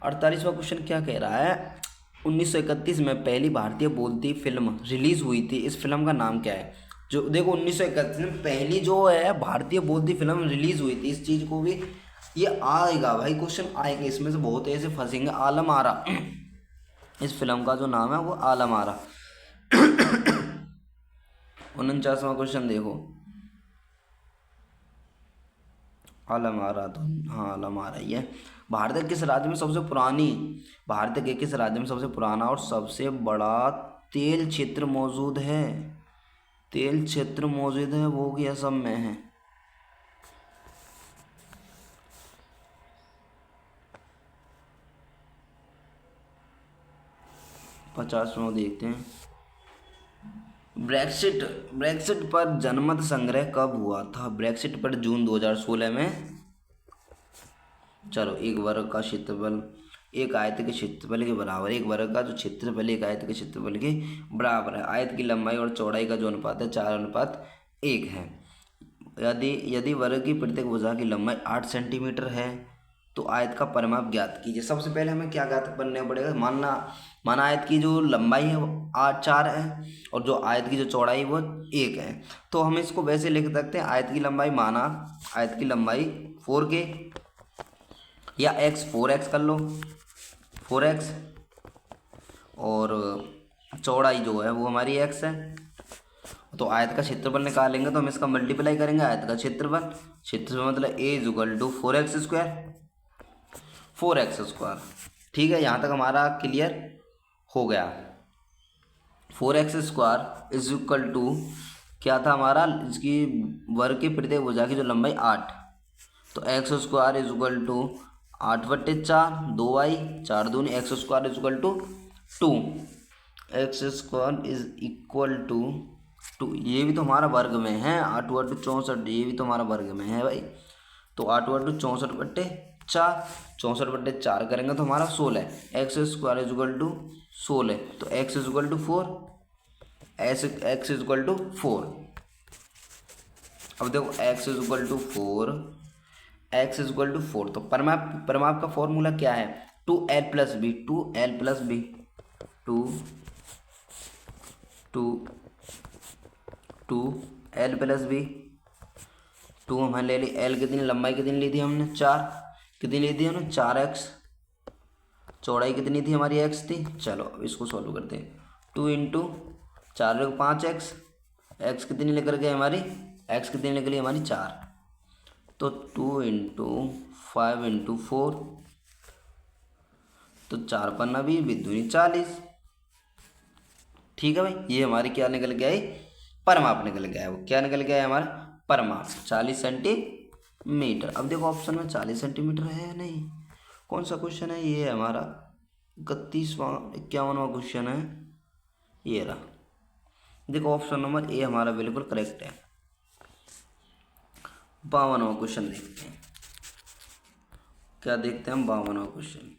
48वां क्वेश्चन क्या कह रहा है, 1931 में पहली भारतीय बोलती फिल्म रिलीज हुई थी, इस फिल्म का नाम क्या है। जो देखो 1931 में पहली जो है भारतीय बोलती फिल्म रिलीज हुई थी, इस चीज़ को भी ये आएगा भाई, क्वेश्चन आएंगे इसमें से बहुत ऐसे फंसेंगे। आलम आरा, इस फिल्म का जो नाम है वो आलम आरा। 49वां क्वेश्चन देखो, आलम आ रहा, तो हाँ आलम आ रही है। भारत के किस राज्य में सबसे पुरानी, भारत के किस राज्य में सबसे पुराना और सबसे बड़ा तेल क्षेत्र मौजूद है, तेल क्षेत्र मौजूद है, वो कि असम में है। पचासवां देखते हैं, ब्रेक्सिट पर जनमत संग्रह कब हुआ था। ब्रेक्सिट पर जून 2016 में। चलो एक वर्ग का क्षेत्रफल एक आयत के क्षेत्रफल के बराबर, एक वर्ग का जो क्षेत्रफल एक आयत के क्षेत्रफल के बराबर है। आयत की लंबाई और चौड़ाई का जो अनुपात है 4:1 है। यदि वर्ग की प्रत्येक भुजा की लंबाई 8 सेंटीमीटर है तो आयत का परिमाप ज्ञात कीजिए। सबसे पहले हमें क्या ज्ञात करना पड़ेगा, माना आयत की जो लंबाई है वो 4 है और जो आयत की जो चौड़ाई वो 1 है। तो हम इसको वैसे लिख सकते हैं, आयत की लंबाई, माना आयत की लंबाई 4K या x 4x कर लो, 4x, और चौड़ाई जो है वो हमारी x है, तो आयत का क्षेत्रफल निकालेंगे तो हम इसका मल्टीप्लाई करेंगे आयत का क्षेत्रफल। क्षेत्रफल मतलब a is equal to 4x²। 4x²। ठीक है, यहाँ तक हमारा क्लियर हो गया। 4x² इज इक्वल टू क्या था हमारा, इसकी वर्ग की प्रत्येक भुजा की जो लंबाई 8, तो x² is equal to 8/4 2y 4 दूनी x² is equal to 2। x² is equal to 2, ये भी तो हमारा वर्ग में है। 8 × 64, ये भी तो हमारा वर्ग में है भाई। तो 8 × 64/4, 64/4 करेंगे तो हमारा 16। x² इज इक्वल टू 16, तो x is equal to 4, x is equal to 4। अब देखो x is equal to 4, x is equal to 4, तो परिमाप का फॉर्मूला क्या है, 2l plus b, 2l plus b, 2l plus b. 2 हमने ले ली, l कितनी, लंबाई कितनी ली थी हमने, 4, कितनी ली थी हमने, 4x, चौड़ाई कितनी थी हमारी, x थी। चलो अब इसको सॉल्व करते हैं। 2 × 4 5x, x कितनी लेकर गए हमारी, x कितनी निकली हमारी 4, तो 2 × 5 × 4, तो 4 पन्ना भी दूनी 40। ठीक है भाई, ये हमारी क्या निकल गया है, परिमाप निकल गया है। वो क्या निकल गया है हमारा, परिमाप 40 सेंटीमीटर। अब देखो ऑप्शन में 40 सेंटीमीटर है या नहीं, कौन सा क्वेश्चन है ये, हमारा 51वां क्वेश्चन है, ये रहा। देखो ऑप्शन नंबर ए हमारा बिल्कुल करेक्ट है। 52वां क्वेश्चन देखते हैं, क्या देखते हैं हम 52वां क्वेश्चन।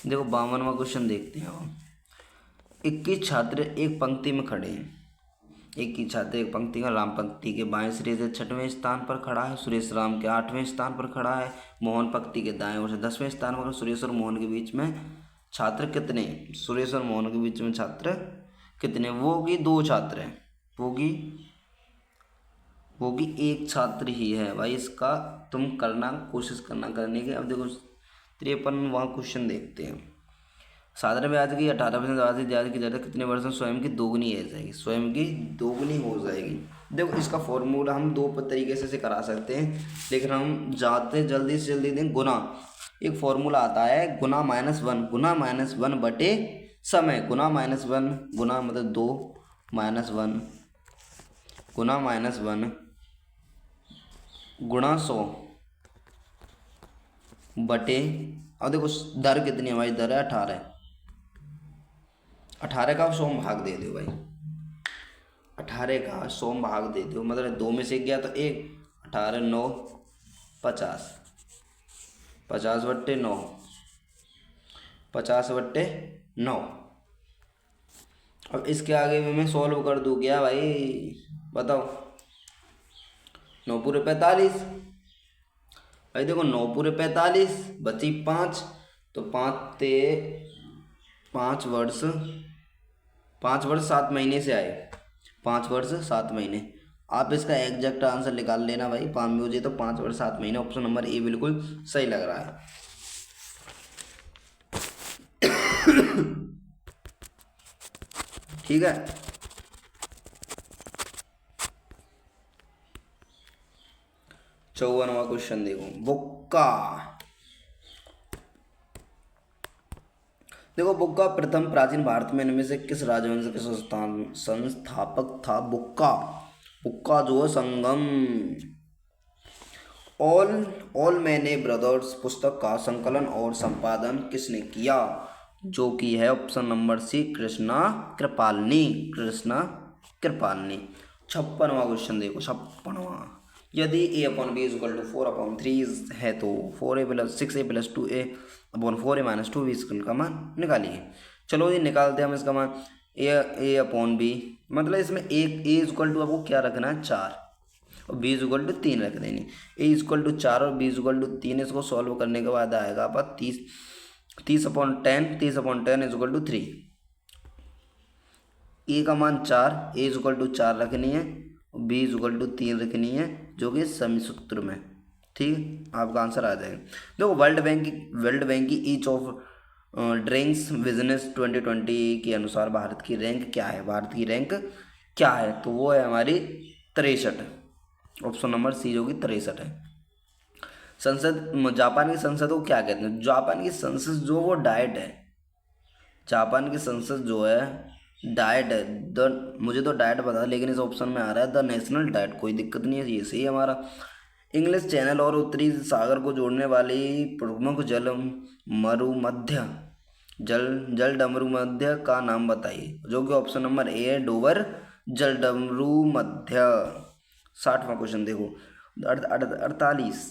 देखो 52वां क्वेश्चन देखते हैं हम। 21 छात्र एक पंक्ति में खड़े हैं। 21 छात्र एक पंक्ति का, राम पंक्ति के बाएं सिरे से 6वें स्थान पर खड़ा है, सुरेश राम के 8वें स्थान पर खड़ा है, मोहन पंक्ति के दाएं ओर से 10वें स्थान पर। सुरेश और मोहन के बीच में छात्र कितने, सुरेश और मोहन के बीच में छात्र कितने, वो भी 2 छात्र हैं, वो भी एक छात्र ही है भाई। इसका तुम करना, कोशिश करना करने की। अब देखो 53वां क्वेश्चन देखते हैं। साधारण ब्याज की 18% ब्याज की दर कितने वर्ष में स्वयं की दोगुनी हो जाएगी, स्वयं की दोगुनी हो जाएगी। देखो इसका फॉर्मूला हम 2 तरीके से करा सकते हैं, लेकिन हम जाते जल्दी से जल्दी दें गुना। एक फॉर्मूला आता है गुना -1, गुना -1 बटे समय, गुना -1 गुना मतलब 2 -1 गुना -1 गुणा 100 बटे, अब देखो दर कितनी है हमारी, दर है 18। 18 का 100 भाग दे दो भाई, 18 का 100 भाग दे दो, मतलब 2 में से गया तो 1, 18 9 50, 50/9, 50/9। अब इसके आगे भी मैं सॉल्व कर दूँ क्या भाई, बताओ। 9 पूरे 45 भाई, देखो 9 पूरे 45 बची 5, तो 5 वर्ष 7 महीने से आए, 5 वर्ष 7 महीने। आप इसका एग्जैक्ट आंसर निकाल लेना भाई, 5 में हो जाए तो 5 वर्ष 7 महीने। ऑप्शन नंबर ए बिल्कुल सही लग रहा है। ठीक है, चौवनवा क्वेश्चन देखो, बुक्का। देखो बुक्का प्रथम प्राचीन भारत में इनमें से किस राजवंश के संस्थापक था। बुक्का जो है संगम। ऑल मैने ब्रदर्स पुस्तक का संकलन और संपादन किसने किया, जो कि है option number C, Krishna Kripalani. 56वां क्वेश्चन देखो, 56वां। यदि a/b = 4/3 है तो 6a + 2a/4a - 2b का मान निकालिए। चलो ये निकालते हैं हम इसका मान। a/b मतलब इसमें a = आपको क्या रखना है, 4, और b = 3 रख देनी। a = 4 और b = 3, इसको सॉल्व करने के बाद आएगा आपका 30/10 = 3। a का मान 4, a = 4 रखनी है, b = 3 रखनी है, जो कि समी सूत्र में। ठीक, आपका आंसर आ जाएगा। देखो वर्ल्ड बैंक की ईच ऑफ ड्रिंक्स बिजनेस 2020 के अनुसार भारत की रैंक क्या है, भारत की रैंक क्या है, तो वो है हमारी 63। ऑप्शन नंबर सी जो कि 63 है। संसद, जापान की संसद को क्या कहते हैं, जापान की संसद जो वो डाइट है, जापान की संसद जो है डाइट है, द मुझे तो डाइट पता है लेकिन इस ऑप्शन में आ रहा है द नेशनल डाइट, कोई दिक्कत नहीं है, ये सही है हमारा। इंग्लिश चैनल और उत्तरी सागर को जोड़ने वाली प्रमुख जल मरुमध्य जल जलडमरूमध्य का नाम बताइए, जो कि ऑप्शन नंबर ए है डोवर जलडमरूमध्य। 60वां क्वेश्चन देखो, 48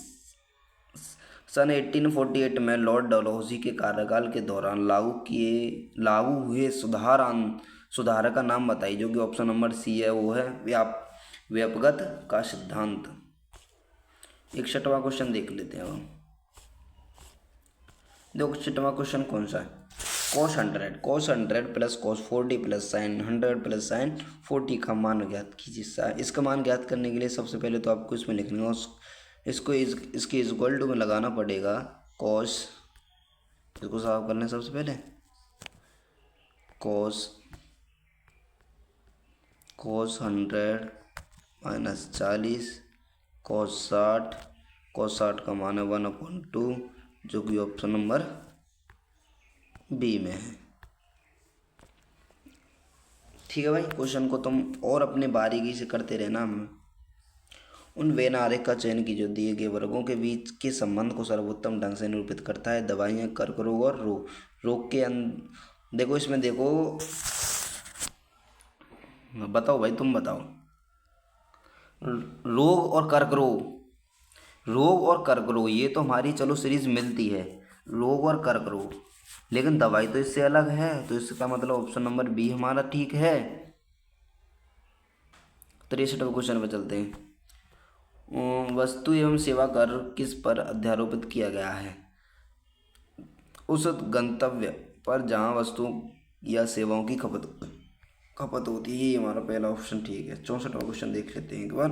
सन 1848 में लॉर्ड डलहौजी के कार्यकाल के दौरान लागू हुए सुधार का नाम बताइए, जो कि ऑप्शन नंबर सी है, वो है व्यापकता का सिद्धांत। 61वां क्वेश्चन देख लेते हैं हम। देखो 61वां क्वेश्चन कौन सा है, cos 100 plus cos 40 plus sin 100 plus sin 40 का मान ज्ञात कीजिए। इसका मान ज्ञात करने के लिए सबसे पहले तो आपको इसमें लिखना, इसको इसके इक्वल टू में लगाना पड़ेगा cos, इसको साफ कर लें सबसे पहले, cos 100 माइनस 40 cos 60 का मान है 1/2, जो कि ऑप्शन नंबर बी में है। ठीक है भाई, क्वेश्चन को तुम और अपने बारीकी से करते रहना। उन वेन आरेख का चयन की जो दिए गए वर्गों के बीच के संबंध को सर्वोत्तम ढंग से निरूपित करता है। दवाइयाँ, कर्क रोग और रोग के देखो इसमें देखो, बताओ भाई तुम बताओ, रोग और कर्क रोग ये तो हमारी चलो सीरीज मिलती है, रोग और कर्क रोग, लेकिन दवाई तो इससे अलग है, तो इसका मतलब ऑप्शन नंबर बी हमारा ठीक है। 63वें क्वेश्चन पर चलते हैं। वस्तु एवं सेवा कर किस पर अध्यारोपित किया गया है, उस गंतव्य पर जहाँ वस्तुओं या सेवाओं की खपत होती है, ये हमारा पहला ऑप्शन ठीक है। 64वां क्वेश्चन देख लेते हैं एक बार।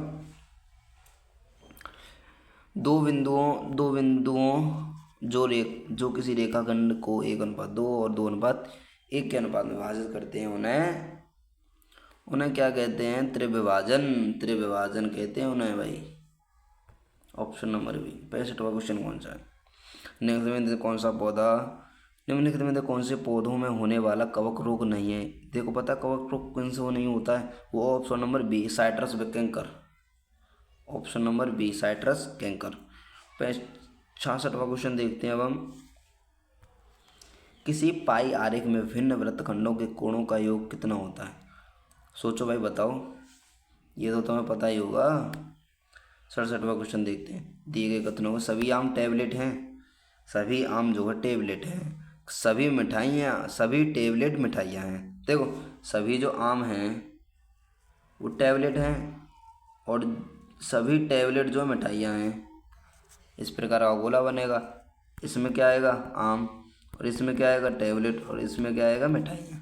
दो बिंदुओं जो किसी रेखाखंड को 1:2 और 2:1 के अनुपात में विभाजित करते हैं, उन्हें क्या कहते हैं, त्रिविभाजन कहते हैं उन्हें भाई, ऑप्शन नंबर बी। 65वां क्वेश्चन कौन सा है, निम्नलिखित में कौन से पौधों में होने वाला कवक रोग नहीं है। देखो पता कवक रोग कौन से नहीं होता है, वो option number B citrus canker, option number B citrus canker. 66वां क्वेश्चन देखते हैं अब हम। किसी पाई आरेख में भिन्न वृत्तखंडों के कोणों का योग कितना होता है, सोचो भाई बताओ, ये तो तुम्हें पता ही होगा। 67वां क्वेश्चन देखते हैं। दिए गए कथनों में सभी आम टेबलेट हैं, सभी आम जो है टेबलेट हैं, सभी टेबलेट मिठाइयाँ हैं। देखो सभी जो आम हैं वो टेबलेट हैं और सभी टेबलेट जो मिठाइयाँ हैं, इस प्रकार का गोला बनेगा। इसमें क्या आएगा, आम, और इसमें क्या आएगा, टेबलेट, और इसमें क्या आएगा, मिठाइयाँ।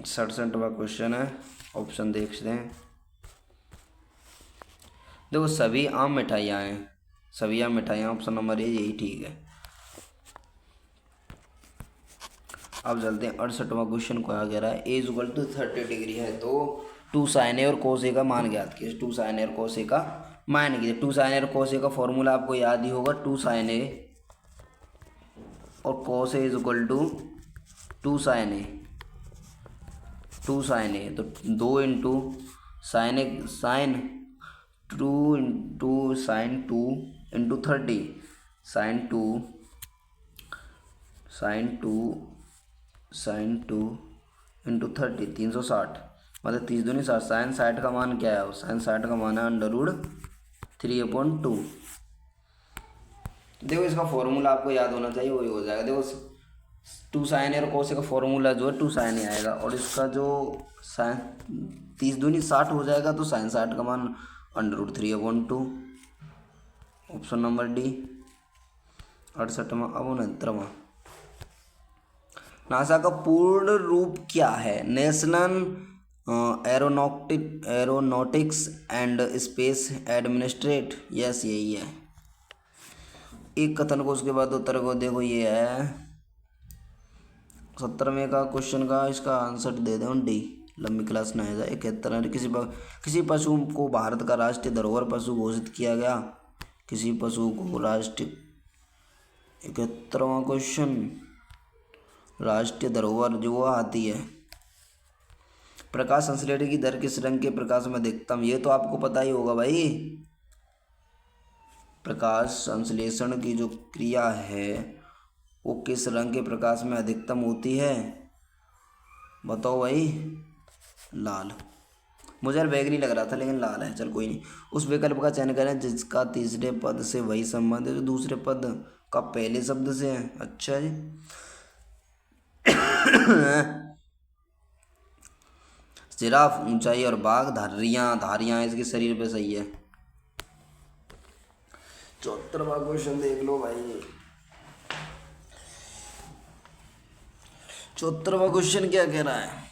67वां क्वेश्चन है, ऑप्शन देखते हैं। देखो सभी आम मिठाइयाँ हैं, सभी आम मिठाइयाँ, ऑप्शन नंबर ए यही ठीक है। अब चलते हैं 68वां क्वेश्चन को आ गया है। ए इक्वल टू 30 डिग्री है तो 2 sin A और cos A का मान ज्ञात कीजिए। 2 sin A और cos A का मान कीजिए। 2 sin A और cos A का फॉर्मूला आपको याद ही होगा, 2 sin A और cos A is equal to 2 sin A, तो 2 into sine A sine 2 into sine 2 into 30 sine 2 into 30 360, मतलब 30 दूनी 60। साइन 60 का मान क्या है, साइन 60 का मान है √3/2। देखो इसका फॉर्मूला आपको याद होना चाहिए, वही हो जाएगा। देखो 2 sin A और cos A का फॉर्मूला जो है 2 sin A आएगा, और इसका जो साइन 30 दूनी 60 हो जाएगा, तो साइन 60 का मान √3/2, ऑप्शन नंबर डी। 68वां। अब 69वां। नासा का पूर्ण रूप क्या है, national aeronautics and space administrate, yes यही है। एक कथन को उसके बाद उत्तर को देखो, ये है 70वें का क्वेश्चन का इसका आंसर दे दो डी। लंबी क्लास ना है। 71 किसी पशु को भारत का राष्ट्रीय धरोहर पशु घोषित किया गया। किसी पशु को राष्ट्रीय 71वां क्वेश्चन, राष्ट्रीय धरोहर जो वो आती है। प्रकाश संश्लेषण की दर किस रंग के प्रकाश में अधिकतम, ये तो आपको पता ही होगा भाई। प्रकाश संश्लेषण की जो क्रिया है वो किस रंग के प्रकाश में अधिकतम होती है, बताओ भाई। लाल। मुझे यार बैगनी लग रहा था लेकिन लाल है, चल कोई नहीं। उस विकल्प का चयन करें जिसका तीसरे पद से वही संबंध है जो दूसरे पद का पहले शब्द से है। अच्छा जी। जिराफ ऊंचाई और बाघ धारियां इसके शरीर पे सही है। 74वां क्वेश्चन देख लो भाई। 74वां क्वेश्चन क्या कह रहा है।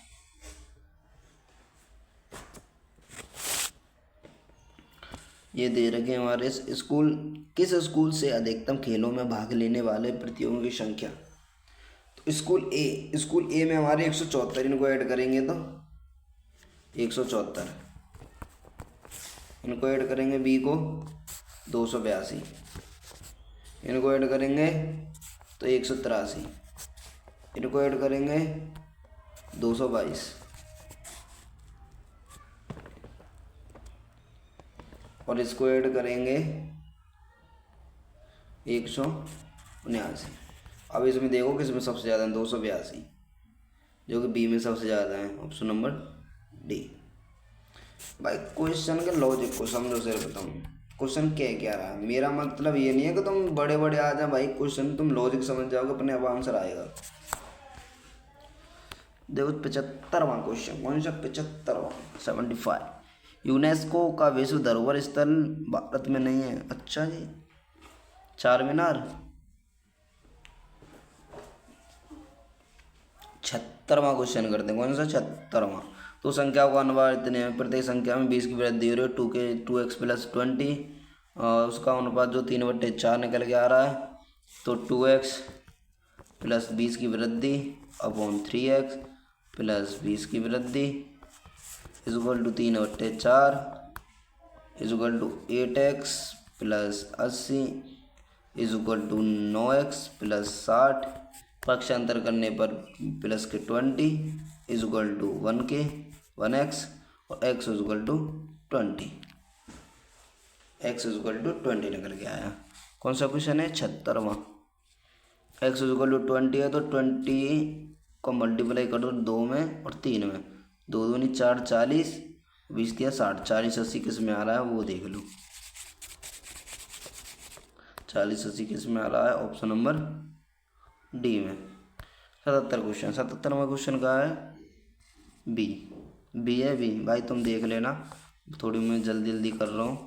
ये दे रखे हमारे स्कूल, किस स्कूल से अधिकतम खेलों में भाग लेने वाले प्रतियोगियों की संख्या। तो स्कूल ए में हमारे 174, इनको ऐड करेंगे तो 174, इनको ऐड करेंगे बी को 282, इनको ऐड करेंगे तो 183, इनको ऐड करेंगे 222 और इसको ऐड करेंगे 179। अब इसमें देखो किसमें सबसे ज़्यादा है, 282, जो कि बी में सबसे ज़्यादा है, ऑप्शन नंबर डी। भाई क्वेश्चन के लॉजिक को समझो सिर्फ तुम, क्वेश्चन क्या रहा है। मेरा मतलब ये नहीं है कि तुम बड़े बड़े आ जाए भाई, क्वेश्चन तुम लॉजिक समझ जाओगे अपने आप आंसर आएगा। देखो 75वां क्वेश्चन, कौन सा 75वां, 75। यूनेस्को का विश्व धरोहर स्थल भारत में नहीं है। अच्छा जी। चार मीनार। 76वां क्वेश्चन करते हैं, कौन सा 76वां। तो संख्याओं का अनुपात इतने हैं, प्रत्येक संख्या में 20 की वृद्धि हो रही है, 2x + 20, और उसका अनुपात जो 3/4 निकल के आ रहा है। तो 2x + 20 की वृद्धि अपॉन 3x + 20 की वृद्धि is equal to 3/4 is equal to 8x + 80 is equal to 9x + 60, पक्षांतर करने पर प्लस के 20 इजक्वल टू 1x और x is equal to 20, x is equal to 20 निकल के आया। कौन सा क्वेश्चन है, 76वां। x इजक्वल टू 20 है तो 20 को मल्टीप्लाई कर दो 2 में और 3 में, 2 दूनी 4, 40, 20 दिया 60, 40 80 किस में आ रहा है वो देख लो। 40 80 किस में आ रहा है, ऑप्शन नंबर डी में। 77 क्वेश्चन, 77वां क्वेश्चन का है बी है बी। भाई तुम देख लेना, थोड़ी मैं जल्दी कर रहा हूँ।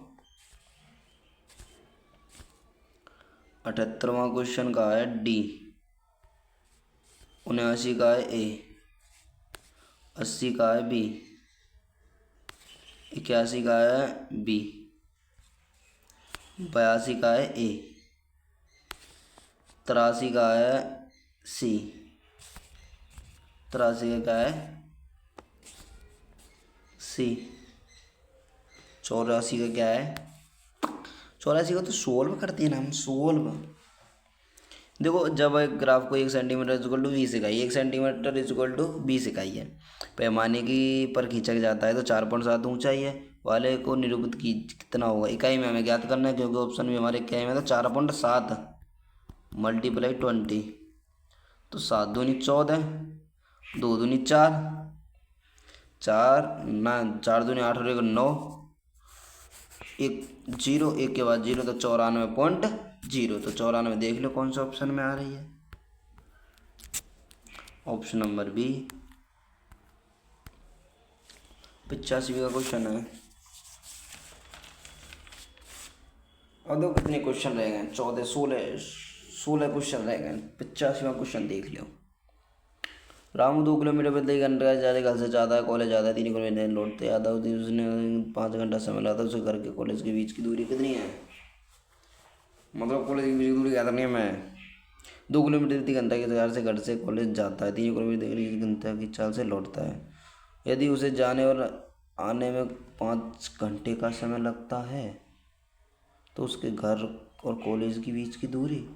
78वां क्वेश्चन का है डी। 79 का है ए, 80 का है बी, 81 का है बी, 82 का है ए, 83 का है सी, 83 का है सी, 84 का क्या है, 84 का तो 16 करते हैं ना हम, 16। देखो जब एक ग्राफ को 1 सेंटीमीटर इक्वल टू 20 इकाई, 1 सेंटीमीटर इक्वल टू 20 इकाई है, पैमाने की पर खींचा जाता है तो 4.7 ऊंचाई है वाले को निरूपित की कितना होगा इकाई में हमें ज्ञात करना है, क्योंकि ऑप्शन में हमारे इकाई में तो 4.7 मल्टीप्लाई 20, तो 7 दूनी 14, 2 दूनी 4, 4 दूनी 8 और 9, 1 0, 1 के बाद 0 तो 94.0, तो 94 देख लो कौन सा ऑप्शन में आ रही है, ऑप्शन नंबर बी। 85 का क्वेश्चन है। और दो कितने क्वेश्चन रह गए, 14 16 क्वेश्चन रह गए। 85वां क्वेश्चन देख लो। रामू 2 किलोमीटर प्रति घंटा ज़्यादा घर से ज़्यादा है, कॉलेज ज़्यादा है, 3 किलोमीटर लौटते ज़्यादा, उसने 5 घंटा समय लगा था, उसके घर के कॉलेज के बीच की दूरी कितनी है। मतलब कॉलेज की बीच की दूरी क्या करनी है मैं 2 किलोमीटर प्रति घंटा की रफ्तार से घर से कॉलेज जाता है, 3 किलोमीटर प्रति घंटा की चाल से लौटता है। यदि उसे जाने और आने में 5 घंटे का समय लगता है तो उसके घर और कॉलेज के बीच की दूरी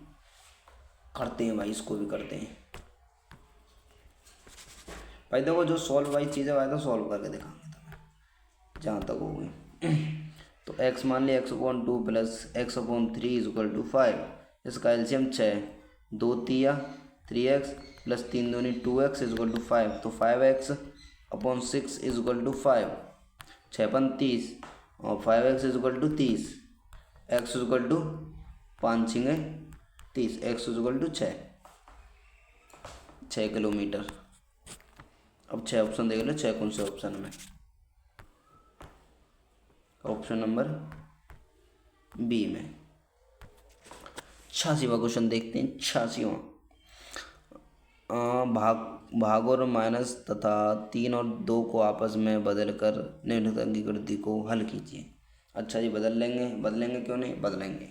करते हैं भाई, इसको भी करते हैं भाई। देखो जो सॉल्व वाइज चीज़ें भाई तो सॉल्व करके दिखाऊंगे तुम्हें जहाँ तक होगी। तो x मान लिया x/2 plus x/3 is equal to 5। इसका एलसीएम 6, 2 तिया 3x प्लस 3 दूनी 2x इज इक्वल टू 5। तो 5x/6 इज इक्वल टू 5, 6 30 और 5x is equal to 30, x is equal to 5 6 30, x is equal to 6 kilometre. अब 6 option देख लो, 6 कौन से option में। ऑप्शन नंबर बी में 86वां क्वेश्चन देखते हैं। 86वां भाग और माइनस तथा 3 और 2 को आपस में बदलकर निम्नलिखित की कृति को हल कीजिए। अच्छा जी, बदलेंगे क्यों नहीं बदलेंगे।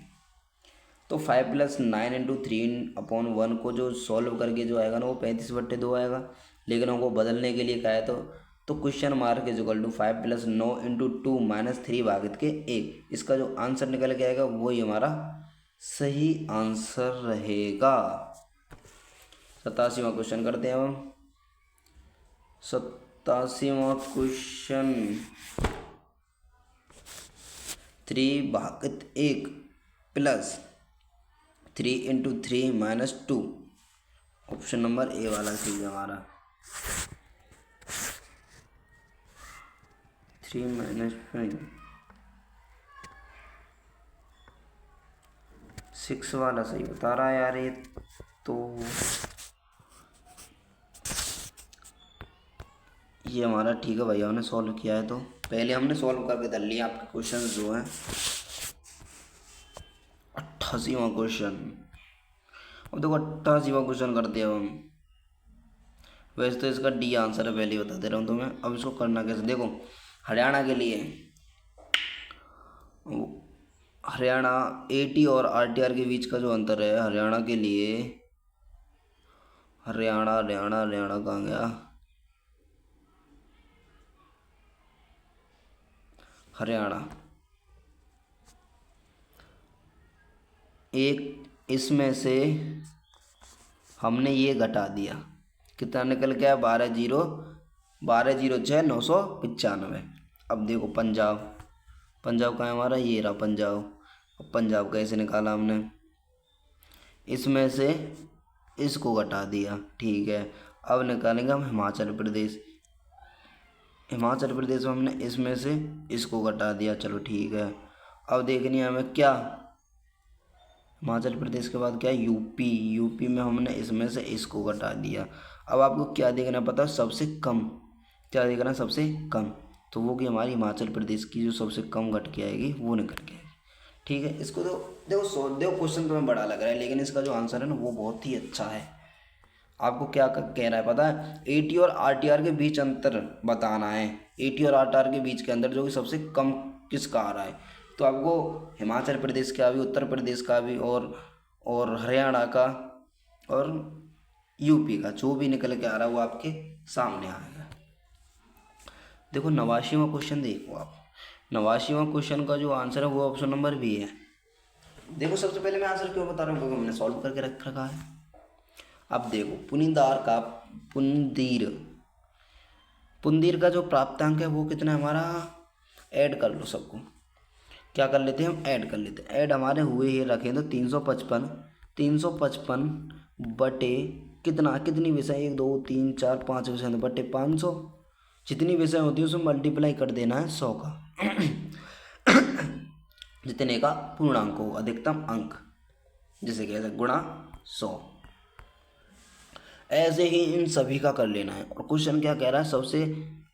तो 5 + 9 × 3/1 को जो सॉल्व करके जो आएगा ना वो 35/2 आएगा। लेकिन हमको बदलने के लिए क्या है तो question mark is equal to 5 + 9 × 2 - 3 भागित के 1। इसका जो आंसर निकल के आएगा वही हमारा सही आंसर रहेगा। 87वां क्वेश्चन करते हैं हम। 87वां question 3/1 plus 3 × 3 - 2। Option number A वाला चीज हमारा 3 - 5 6 वाला सही बता रहा है यार ये तो। ये हमारा ठीक है भैया, हमने सॉल्व किया है। तो पहले हमने सॉल्व करके धर लिया आपके क्वेश्चन जो हैं। 88वां क्वेश्चन। अब देखो 88वां क्वेश्चन करते हैं हम। वैसे तो इसका डी आंसर है, पहले बता दे रहा हूँ तुम्हें। अब इसको करना कैसे, देखो हरियाणा के लिए हरियाणा एटी और आरटीआर के बीच का जो अंतर है हरियाणा के लिए, हरियाणा कहाँ गया, हरियाणा एक, इसमें से हमने ये घटा दिया, कितना निकल गया 12 0 6 995। अब देखो पंजाब कहाँ है हमारा, ये रहा पंजाब। अब पंजाब कैसे निकाला हमने, इसमें से इसको घटा दिया, ठीक है। अब निकालेंगे हम हिमाचल प्रदेश में हमने इसमें से इसको घटा दिया, चलो ठीक है। अब देखनी है हमें क्या, हिमाचल प्रदेश के बाद क्या, यूपी में हमने इसमें से इसको घटा दिया। अब आपको क्या देखना पता, सबसे कम क्या देखना, सबसे कम। तो वो कि हमारी हिमाचल प्रदेश की जो सबसे कम घट के आएगी वो निकल के आएगी, ठीक है। इसको तो देखो क्वेश्चन तुम्हें बड़ा लग रहा है लेकिन इसका जो आंसर है ना वो बहुत ही अच्छा है। आपको क्या कह रहा है पता है, एटी और आरटीआर के बीच अंतर बताना है। एटी और आरटीआर के बीच के अंदर जो कि सबसे कम किसका आ रहा है, तो आपको हिमाचल प्रदेश का भी, उत्तर प्रदेश का भी और हरियाणा का और यूपी का जो भी निकल के आ रहा है वो आपके सामने आएगा। देखो 89वां क्वेश्चन देखो आप। 89वां क्वेश्चन का जो आंसर है वो ऑप्शन नंबर बी है। देखो सबसे पहले मैं आंसर क्यों बता रहा हूँ, क्योंकि हमने सॉल्व करके रख रखा है। अब देखो पुंदीर का जो प्राप्तांक है वो कितना है हमारा, ऐड कर लो सबको। क्या कर लेते हैं हम, ऐड कर लेते हैं। ऐड हमारे हुए ही रखें तो 355 बटे कितनी विषय, 1 2 3 4 5 विषय बटे 500, जितनी विषय होती है उसमें मल्टीप्लाई कर देना है 100 का जितने का पूर्णांक हो, अधिकतम अंक, जिसे कहते हैं गुणा 100। ऐसे ही इन सभी का कर लेना है। और क्वेश्चन क्या कह रहा है, सबसे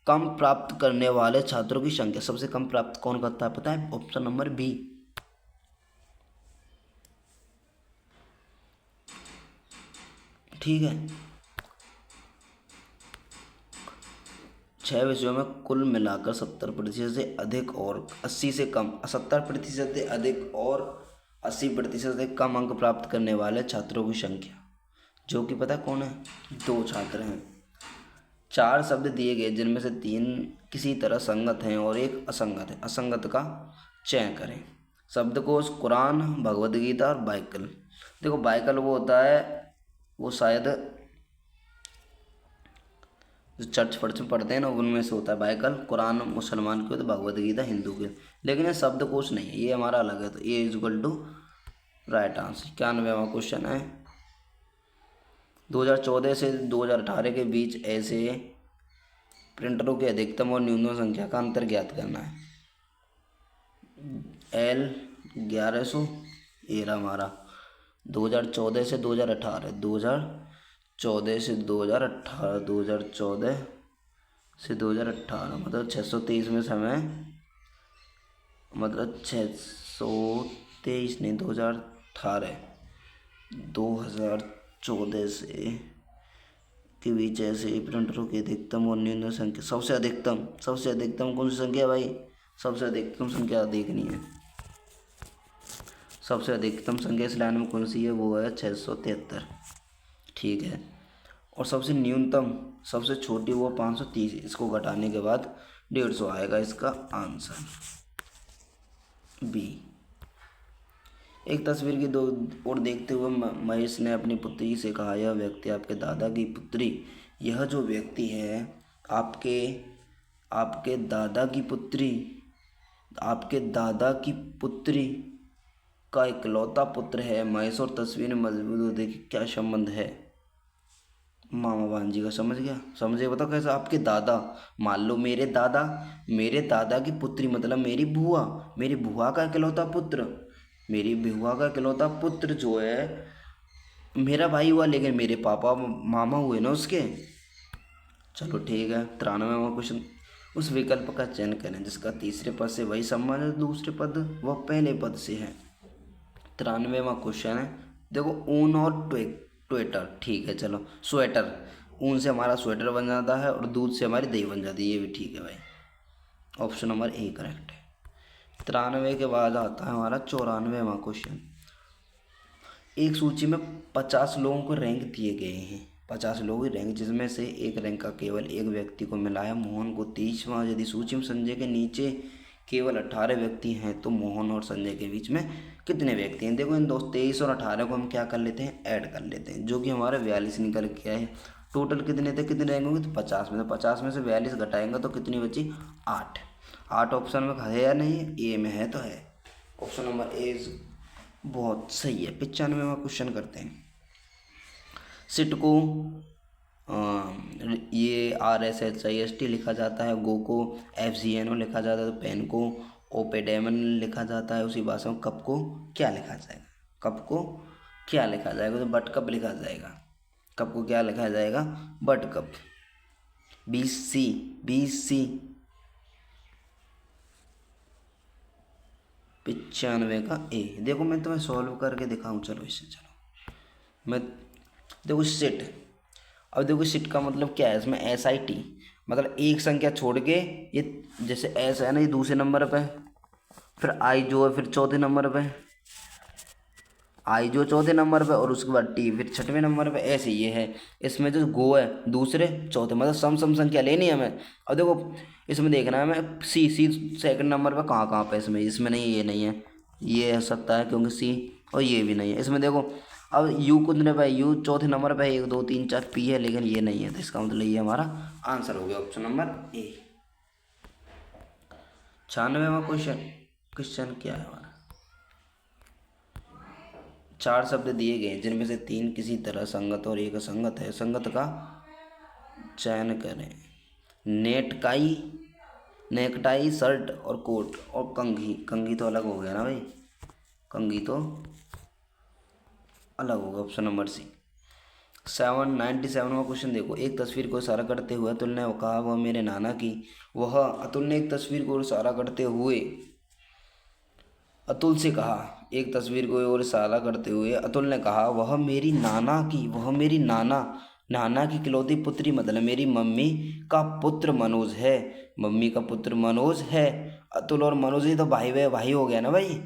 कम प्राप्त करने वाले छात्रों की संख्या। सबसे कम प्राप्त कौन करता है पता है, ऑप्शन नंबर बी। ठीक है, 6 विषयों में कुल मिलाकर 70% से अधिक और 80 से कम, 70% से अधिक और 80% से कम अंक प्राप्त करने वाले छात्रों की संख्या, जो कि पता कौन है? 2 छात्र हैं। 4 शब्द दिए गए जिनमें से 3 किसी तरह संगत हैं और एक असंगत है। असंगत का चयन करें। शब्दकोश कुरान, भगवद गीता और बाइबल। देखो बाइबल वो होता है, वो शायद जो चर्च फर्च में पढ़ते हैं ना, उनमें से होता है बाइबल। कुरान मुसलमान के, तो भगवद गीता हिंदू के। लेकिन ये शब्दकोश नहीं है, ये हमारा अलग है। तो A is equal to right answer. 91वां क्वेश्चन है, 2014 से 2018 के बीच ऐसे प्रिंटरों की अधिकतम और न्यूनतम संख्या का अंतर ज्ञात करना है। L 1100 ये रहा हमारा। 2014 से 2018, 2014 से 2018, 2014 से 2018 मतलब 623 में समय, मतलब 623 नहीं, 2018 2014 से के बीच ऐसे प्रिंटरों की अधिकतम और न्यूनतम संख्या। सबसे अधिकतम कौन सी संख्या भाई? सबसे अधिकतम संख्या देखनी है। सबसे अधिकतम संख्या इस लाइन में कौन सी है? वो है 673, ठीक है। और सबसे न्यूनतम, सबसे छोटी वो 530। इसको घटाने के बाद 150 आएगा इसका आंसर बी। एक तस्वीर की दो और देखते हुए महेश ने अपनी पुत्री से कहा, यह व्यक्ति आपके दादा की पुत्री, यह जो व्यक्ति है आपके दादा की पुत्री, आपके दादा की पुत्री का इकलौता पुत्र है। महेश और तस्वीर में मजबूत होने की क्या संबंध है? मामा भांजी का। समझ गया? समझे? बताओ कैसे? आपके दादा, मान लो मेरे दादा की पुत्री मतलब मेरी बुआ का इकलौता पुत्र, मेरी बुआ का इकलौता पुत्र जो है मेरा भाई हुआ, लेकिन मेरे पापा मामा हुए ना उसके। चलो ठीक है। 93वां क्वेश्चन, उस विकल्प का चयन करें जिसका तीसरे पद से वही संबंध है दूसरे पद व पहले पद से है। 93वां क्वेश्चन है, देखो ऊन और ट्वेटर, ठीक है। चलो स्वेटर, ऊन से हमारा स्वेटर बन जाता है और दूध से हमारी दही बन जाती है, ये भी ठीक है भाई। ऑप्शन नंबर ए करेक्ट है। 93 के बाद आता है हमारा 94वां क्वेश्चन। एक सूची में 50 लोगों को रैंक दिए गए हैं, 50 लोगों की रैंक, जिसमें से एक रैंक का केवल एक व्यक्ति को मिला है, मोहन को 30वां। यदि सूची में संजय के नीचे केवल 18 व्यक्ति हैं तो मोहन और संजय के बीच में कितने व्यक्ति हैं? देखो इन 23 और 18 को हम क्या कर लेते हैं? ऐड कर लेते हैं, जो कि हमारे 42 निकल के आए। टोटल कितने थे? कितने रैंक होंगे? तो 50 में। तो 50 में से 42 घटाएंगे तो कितनी बची? 8 ऑप्शन में है या नहीं? ए में है तो है। ऑप्शन नंबर ए बहुत सही है। 95वां क्वेश्चन करते हैं। सिट को ये RSHIST लिखा जाता है, गो को FGNO लिखा जाता है, तो पेन को ओपेडेमन लिखा जाता है। उसी भाषा में कप को क्या लिखा जाएगा? कप को क्या लिखा जाएगा? तो बट कप लिखा जाएगा। कप को क्या लिखा जाएगा? But cup. BC 95 का ए। देखो मैं तुम्हें सॉल्व करके दिखाऊं, चलो इससे, चलो मैं, देखो सिट, अब देखो सिट का मतलब क्या है? इसमें SIT मतलब एक संख्या छोड़ के, ये जैसे S है ना, ये दूसरे नंबर पे, फिर I जो है फिर चौथे नंबर पे, I जो चौथे नंबर पे, और उसके बाद T फिर छठवें नंबर पे, ऐसे ये है। इसमें जो गो है दूसरे चौथे, मतलब सम संख्या लेनी है हमें। अब देखो इसमें देखना है हमें C सेकंड नंबर पे कहाँ पे, इसमें नहीं, ये नहीं है, ये हो सकता है क्योंकि C, और ये भी नहीं है। इसमें देखो अब U कितने पे? U चौथे नंबर पे 1 2 3 4 P है, लेकिन ये नहीं है, तो इसका मतलब ये हमारा आंसर हो गया ऑप्शन नंबर ए। 96वां क्वेश्चन क्या है हमारा? 4 शब्द दिए गए जिनमें से 3 किसी तरह संगत और एक असंगत है। संगत का चयन करें। नेकटाई, शर्ट और कोट, और कंघी तो अलग हो गया ना भाई, कंघी तो अलग होगा। Option number C. 97वां क्वेश्चन देखो, एक तस्वीर को इशारा करते हुए अतुल ने कहा, वह मेरे नाना की। अतुल ने एक तस्वीर को इशारा करते हुए अतुल से कहा, एक तस्वीर को और इशारा करते हुए अतुल ने कहा, वह मेरी नाना की इकलौती पुत्री, मतलब मेरी मम्मी का पुत्र मनोज है। मम्मी का पुत्र मनोज है। अतुल और मनोज ही तो भाई हो गया ना भाई।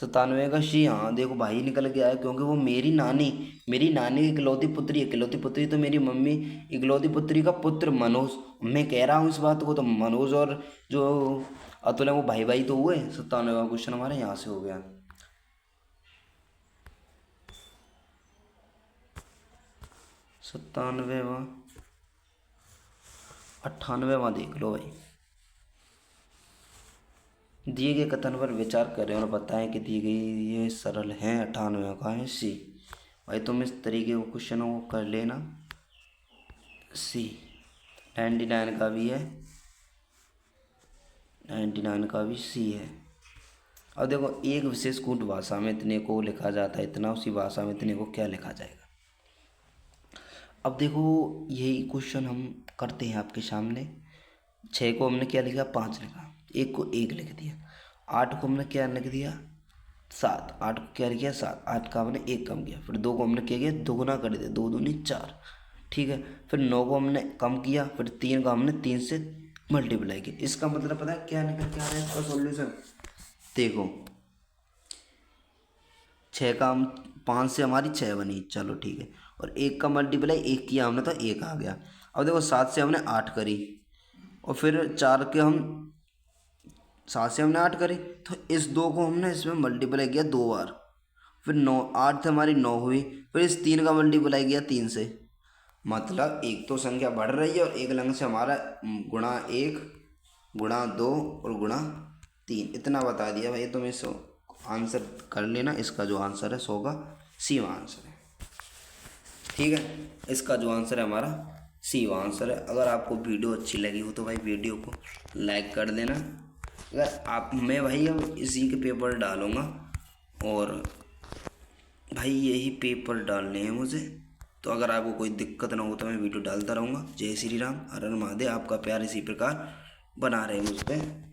97 का सी। हाँ देखो भाई निकल गया है, क्योंकि वो मेरी नानी की इकलौती पुत्री है। इकलौती पुत्री तो मेरी मम्मी, इकलौती पुत्री का पुत्र मनोज। मैं कह रहा हूँ इस बात को, तो मनोज और जो अतुल है वो भाई भाई तो हुए। 97 का क्वेश्चन हमारे यहाँ से हो गया। 97वां, 98वां देख लो भाई। दिए गए कथन पर विचार करें और बताएं कि दिए गए ये सरल हैं। 98 का है सी। भाई तुम इस तरीके को क्वेश्चनों को कर लेना। सी 99 का भी है, 99 का भी सी है। अब देखो, एक विशेष कूट भाषा में इतने को लिखा जाता है इतना, उसी भाषा में इतने को क्या लिखा जाएगा। अब देखो यही क्वेश्चन हम करते हैं आपके सामने। 6 को हमने क्या लिखा, 5 लिखा। 1 को 1 लिख दिया। 8 को हमने क्या लिख दिया, 7। 8 को क्या किया, 7। 8 का हमने 1 कम किया। फिर 2 को हमने क्या किया, दोगुना कर दिया। 2 दूनी 4, ठीक है। फिर 9 को हमने कम किया। फिर 3 का हमने 3 से मल्टीप्लाई किया। इसका मतलब पता है क्या निकल के आ रहा है इसका सॉल्यूशन। देखो 6 का हम 5 से हमारी 6 बनी, चलो ठीक है। और 1 का मल्टीप्लाई 1 किया हमने तो 1 आ गया। अब देखो 7 से हमने 8 करी, और फिर 4 के हम 7 से हमने 8 करी, तो इस 2 को हमने इसमें मल्टीप्लाई किया 2 बार। फिर 9, 8 से हमारी 9 हुई। फिर इस 3 का मल्टीप्लाई किया 3 से। मतलब एक तो संख्या बढ़ रही है, और एक लंग से हमारा गुणा 1 गुणा 2 और गुणा 3 इतना बता दिया भाई। तुम इस आंसर कर लेना। इसका जो आंसर है 100 का सी आंसर है, ठीक है। इसका जो आंसर है हमारा सी आंसर है। अगर आपको वीडियो अच्छी लगी हो तो भाई वीडियो को लाइक कर देना। अगर आप, मैं भाई अब इसी के पेपर डालूँगा, और भाई यही पेपर डालने हैं मुझे। तो अगर आपको कोई दिक्कत ना हो तो मैं वीडियो डालता रहूँगा। जय श्री राम, हर हर महादेव। आपका प्यार इसी प्रकार बना रहे मुझ पर।